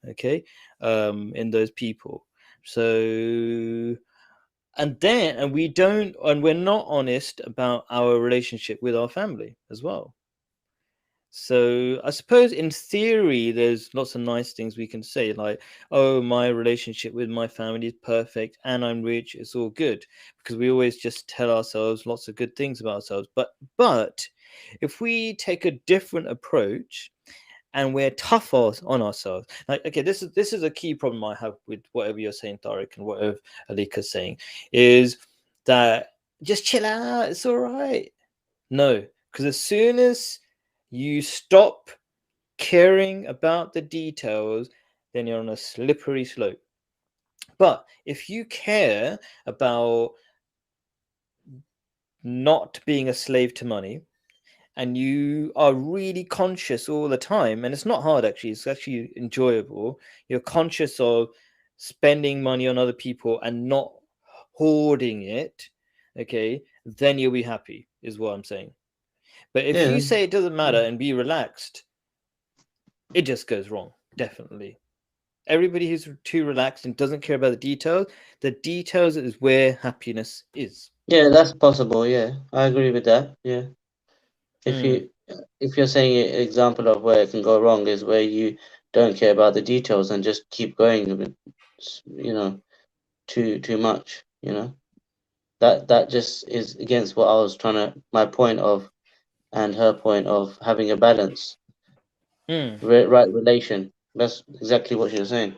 Okay, in those people. So, and we don't, and we're not honest about our relationship with our family as well. So I suppose in theory, there's lots of nice things we can say, like, "Oh, my relationship with my family is perfect, and I'm rich. It's all good," because we always just tell ourselves lots of good things about ourselves. But if we take a different approach and we're tough on ourselves, like, okay, this is a key problem I have with whatever you're saying, Tariq, and whatever Alika's saying, is that just chill out. It's all right. No, because as soon as you stop caring about the details, then you're on a slippery slope. But if you care about not being a slave to money, and you are really conscious all the time, and it's not hard actually, it's actually enjoyable. You're conscious of spending money on other people and not hoarding it, okay, then you'll be happy, is what I'm saying. But if Yeah, you say it doesn't matter and be relaxed, it just goes wrong, definitely. Everybody who's too relaxed and doesn't care about the details is where happiness is. yeah, that's possible. Yeah, I agree with that. Yeah, if Hmm. you if you're saying an example of where it can go wrong is where you don't care about the details and just keep going with, you know, too much. You know, that just is against what I was trying to my point of and her point of having a balance, Hmm. right relation. That's exactly what she was saying.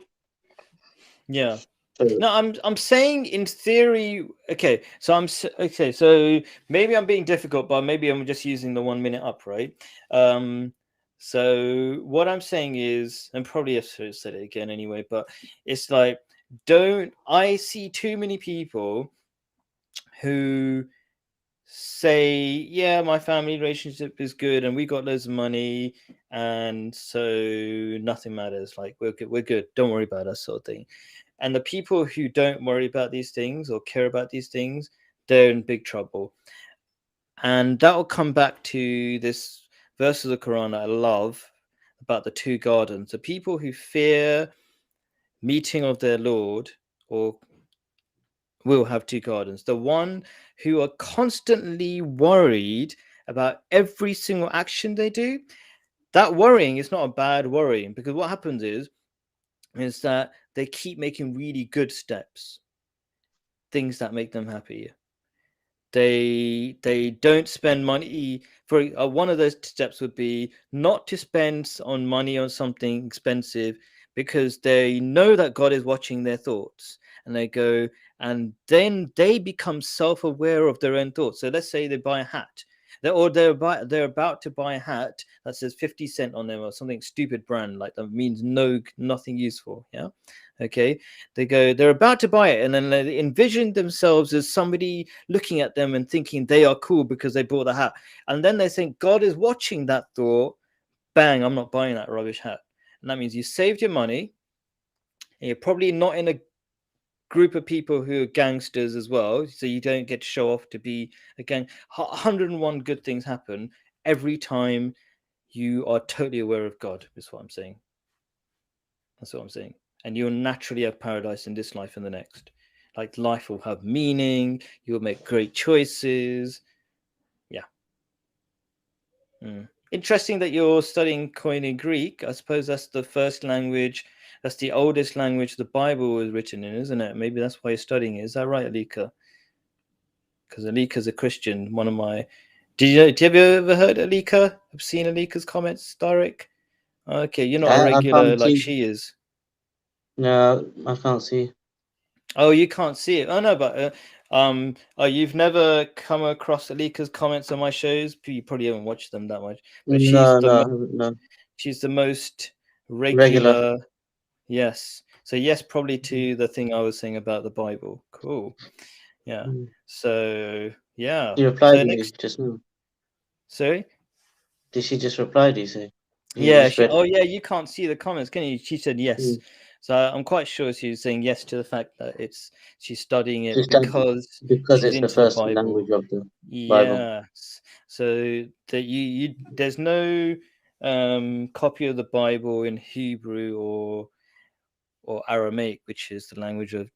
Yeah. So, No, I'm saying in theory. Okay, so okay. So maybe I'm being difficult, but maybe I'm just using the 1 minute up, right? Um. So what I'm saying is, and probably I've sort of said it again anyway, but it's like, don't I see too many people who say, yeah, my family relationship is good and we got loads of money, and so nothing matters. Like, we're good. Don't worry about us, sort of thing. And the people who don't worry about these things or care about these things, they're in big trouble. And that will come back to this verse of the Quran that I love about the two gardens. The people who fear meeting of their Lord or will have two gardens. The one who are constantly worried about every single action they do. That worrying is not a bad worrying, because what happens is that they keep making really good steps, things that make them happy. They don't spend money for one of those steps would be not to spend on money on something expensive, because they know that God is watching their thoughts, and they go, and then they become self-aware of their own thoughts. So let's say they buy a hat, they're about to buy a hat that says 50 cent on them, or something stupid brand like that means nothing useful. Yeah. Okay. They're about to buy it, and then they envision themselves as somebody looking at them and thinking they are cool because they bought the hat. And then they think God is watching that thought. Bang, I'm not buying that rubbish hat. And that means you saved your money, and you're probably not in a group of people who are gangsters as well, so you don't get to show off to be a gang. 101 good things happen every time you are totally aware of God, is what I'm saying. That's what I'm saying. And you'll naturally have paradise in this life and the next. Like life will have meaning, you'll make great choices. Yeah. Interesting that you're studying Koine Greek. I suppose that's the first language, that's the oldest language the Bible was written in, isn't it? Maybe that's why you're studying it. Is that right, Alika? Because Alika's a Christian. One of my. Have you ever heard Alika? I've seen Alika's comments, Derek. Okay, you're not a I regular can't like see. she is. No, I can't see. Oh, you can't see it. Oh no, but oh, you've never come across Alika's comments on my shows. You probably haven't watched them that much, but No, no, no. she's the most Regular. regular. Yes. So yes, probably to the thing I was saying about the Bible. Cool. Yeah. Mm. So yeah. She replied So to you next, just now. sorry. Did she just reply? Do you say? You Yeah. just read. Oh yeah. You can't see the comments, can you? She said yes. Mm. So I'm quite sure she was saying yes to the fact that she's studying She it said because because she's it's the into the first Bible. language of the Bible. Yes. So that you there's no copy of the Bible in Hebrew or Aramaic, which is the language of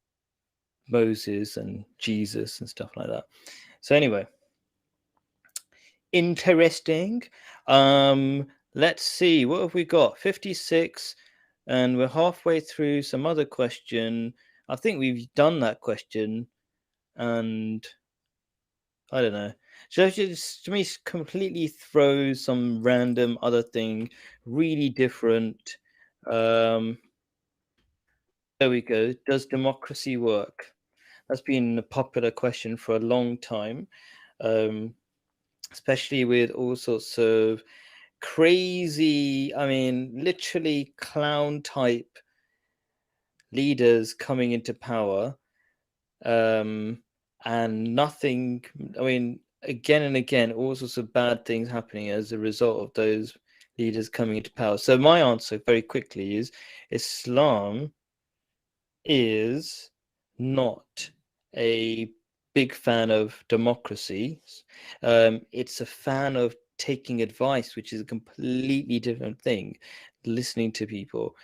Moses and Jesus and stuff like that. So anyway, interesting. Let's see, what have we got? 56, and we're halfway through some other question. I think we've done that question, and I don't know. So just me completely throw some random other thing, really different. Um, there we go. Does democracy work? That's been a popular question for a long time, um, especially with all sorts of crazy, I mean, literally clown type leaders coming into power, um, and nothing, I mean, again and again, all sorts of bad things happening as a result of those leaders coming into power. So, my answer very quickly is Islam is not a big fan of democracy. It's a fan of taking advice, which is a completely different thing. Listening to people.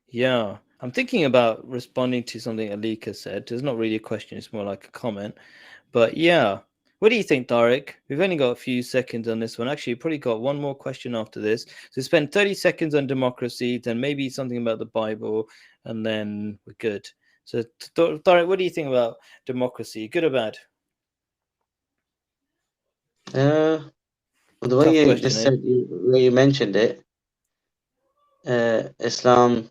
Yeah, I'm thinking about responding to something Alika said. It's not really a question; it's more like a comment. But yeah, what do you think, Tarek? We've only got a few seconds on this one. Actually, you've probably got one more question after this. So spend 30 seconds on democracy, then maybe something about the Bible, and then we're good. So, Tarek, what do you think about democracy? Good or bad? Uh, the way Tough you question, just eh? said, the way you mentioned it, Islam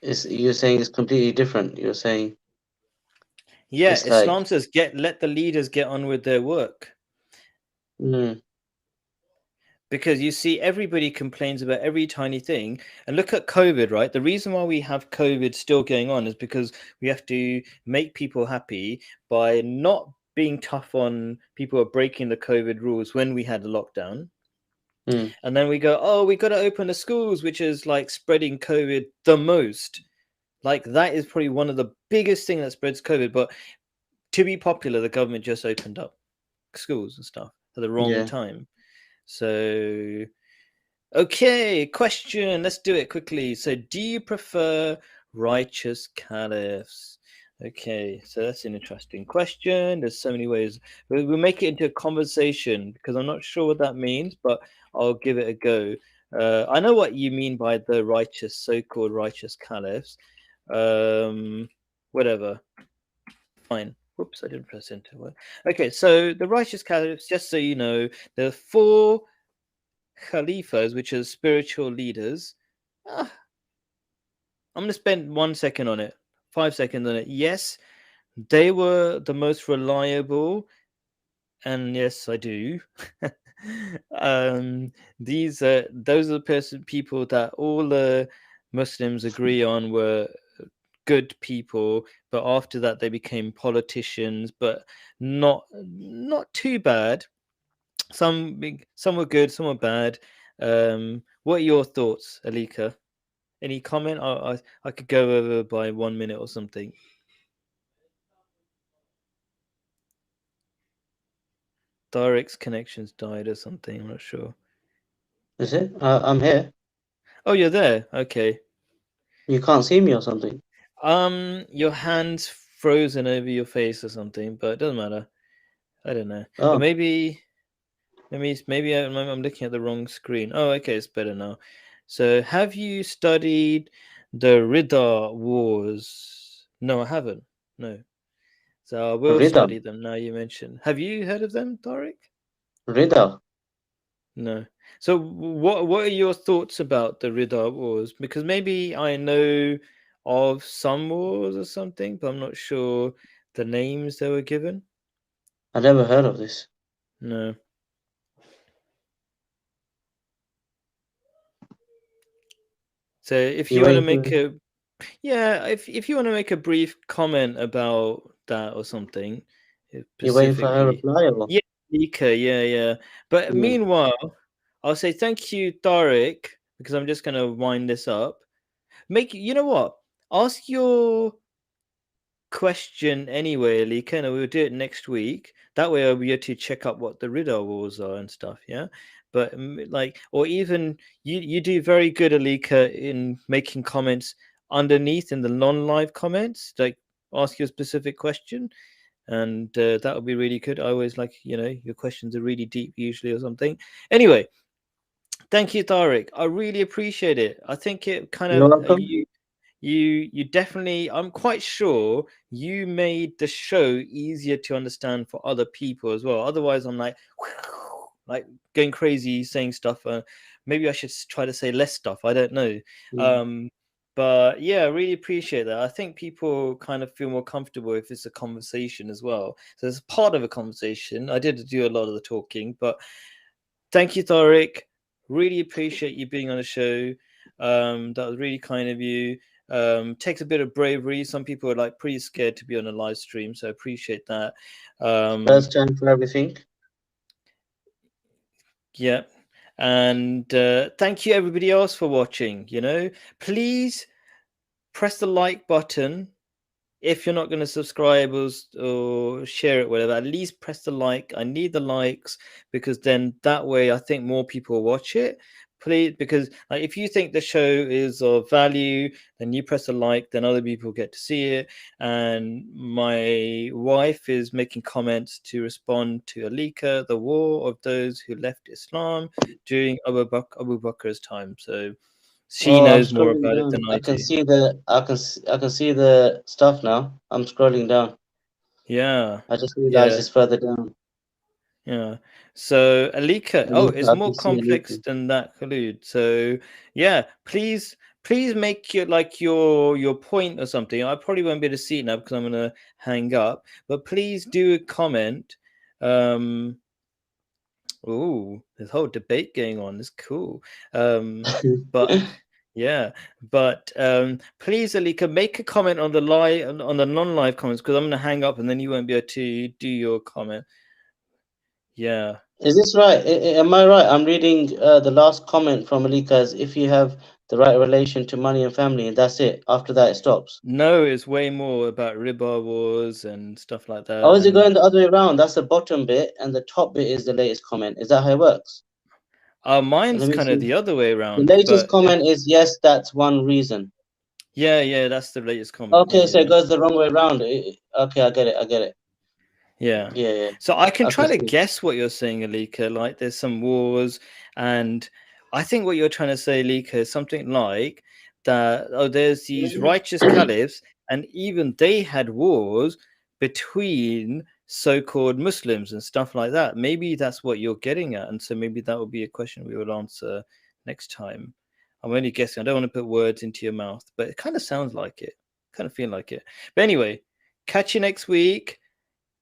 is. You're saying it's completely different. You're saying Yeah, it's like. Islam says let the leaders get on with their work. Mm, Because you see everybody complains about every tiny thing, and look at COVID, right? The reason why we have COVID still going on is because we have to make people happy by not being tough on people who are breaking the COVID rules when we had a lockdown. mm, And then we go, oh, we got to open the schools, which is like spreading COVID the most. Like that is probably one of the biggest thing that spreads COVID. But to be popular, the government just opened up schools and stuff at the wrong yeah. time. So okay, question. Let's do it quickly. So, do you prefer righteous caliphs? Okay, so that's an interesting question. There's so many ways. We'll make it into a conversation because I'm not sure what that means, but I'll give it a go. I know what you mean by the righteous, so-called righteous caliphs. Um, whatever. Fine. Whoops, I didn't press enter. Okay, so the righteous caliphs, just so you know, there are four Khalifas, which are spiritual leaders. Ah, I'm going to spend 1 second on it, 5 seconds on it. Yes, they were the most reliable, and yes, I do. These those are the people that all the Muslims agree on were good people, but after that they became politicians, but not too bad. Some were good, some were bad. What are your thoughts, Alika? Any comment? I could go over by 1 minute or something. Direct's connections died or something. I'm not sure. Is it? I'm here. Oh, you're there. Okay. You can't see me or something. Your hands frozen over your face or something, but it doesn't matter. I don't know. But Oh, maybe I'm looking at the wrong screen. Oh, okay, it's better now. So, have you studied the Ridha Wars? No, I haven't. No. So I will Rida. study them now you mention. Have you heard of them, Tariq? Rida. No. So what are your thoughts about the Ridha Wars? Because maybe I know of some wars or something, but I'm not sure the names they were given. I never heard of this. No. So if You you want to waiting make for? a if you want to make a brief comment about that or something, You waiting for her specifically, reply or? yeah, Nika, yeah. But Yeah. meanwhile, I'll say thank you, Tariq, because I'm just gonna wind this up. You know what? Ask your question anyway, Alika, and we'll do it next week. That way, I'll be able to check up what the Riddle wars are and stuff. Yeah, but like, or even you do very good, Alika, in making comments underneath in the non-live comments. Like, ask your specific question, and that would be really good. I always like, your questions are really deep usually or something. Anyway, thank you, Tariq. I really appreciate it. I think it kind You're of welcome. you definitely, I'm quite sure you made the show easier to understand for other people as well. Otherwise I'm like like going crazy saying stuff. Maybe I should try to say less stuff, I don't know. Mm. um but yeah, I really appreciate that. I think people kind of feel more comfortable if it's a conversation as well. So it's part of a conversation. I did do a lot of the talking, but thank you, Thoric. Really appreciate you being on the show. That was really kind of you. Takes a bit of bravery. Some people are like pretty scared to be on a live stream, so I appreciate that. Um, First time for everything. yeah. And thank you everybody else for watching. Please press the like button. If you're not going to subscribe or share it, whatever, at least press the like. I need the likes, because then that way I think more people watch it. Please, because like, if you think the show is of value, then you press a like, then other people get to see it. And my wife is making comments to respond to Alika, the war of those who left Islam during Abu Bakr's time. So she Oh, I'm knows more scrolling about it down. than I do. I can see the stuff now. I'm scrolling down. Yeah, I just realized yeah. it's further down. Yeah. So Alika, oh, Alika, it's I can more see complex Alika. than that, Khalid. So yeah, please make your point or something. I probably won't be able to see it now because I'm gonna hang up. But please do a comment. Um, oh, there's a whole debate going on. It's cool. But yeah, but please, Alika, make a comment on the live on the non-live comments, because I'm gonna hang up and then you won't be able to do your comment. Yeah. Is this right? Am I right? I'm reading the last comment from Alika as if you have the right relation to money and family, and that's it. After that, it stops. No, it's way more about riba wars and stuff like Oh, that. is it And going the other way around? That's the bottom bit, and the top bit is the latest comment. Is that how it works? mine's Let me kind of see. the other way The around. latest But comment is yes, that's one reason. yeah, that's the latest comment. Okay, so Yeah. it goes the wrong way around. Okay, I get it. I get it. Yeah. Yeah, yeah. So I can I can try to see. guess what you're saying, Alika. Like there's some wars, and I think what you're trying to say, Alika, is something like that. Oh, there's these righteous caliphs, and even they had wars between so-called Muslims and stuff like that. Maybe that's what you're getting at, and so maybe that will be a question we will answer next time. I'm only guessing. I don't want to put words into your mouth, but it kind of sounds like it. Kind of feel like it. But anyway, catch you next week.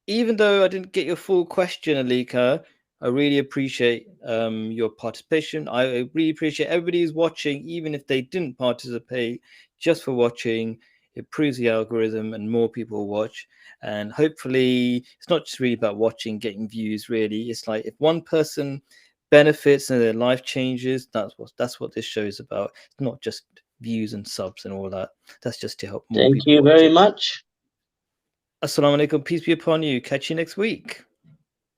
Even though I didn't get your full question, Alika, I really appreciate your participation. I really appreciate everybody who's watching, even if they didn't participate, just for watching. it proves the algorithm and more people watch. And hopefully it's not just really about watching, getting views. Really, it's like if one person benefits and their life changes, that's what this show is about. It's not just views and subs and all that. That's just to help more Thank people you watch very it. much. Assalamu alaikum, peace be upon you. Catch you next week.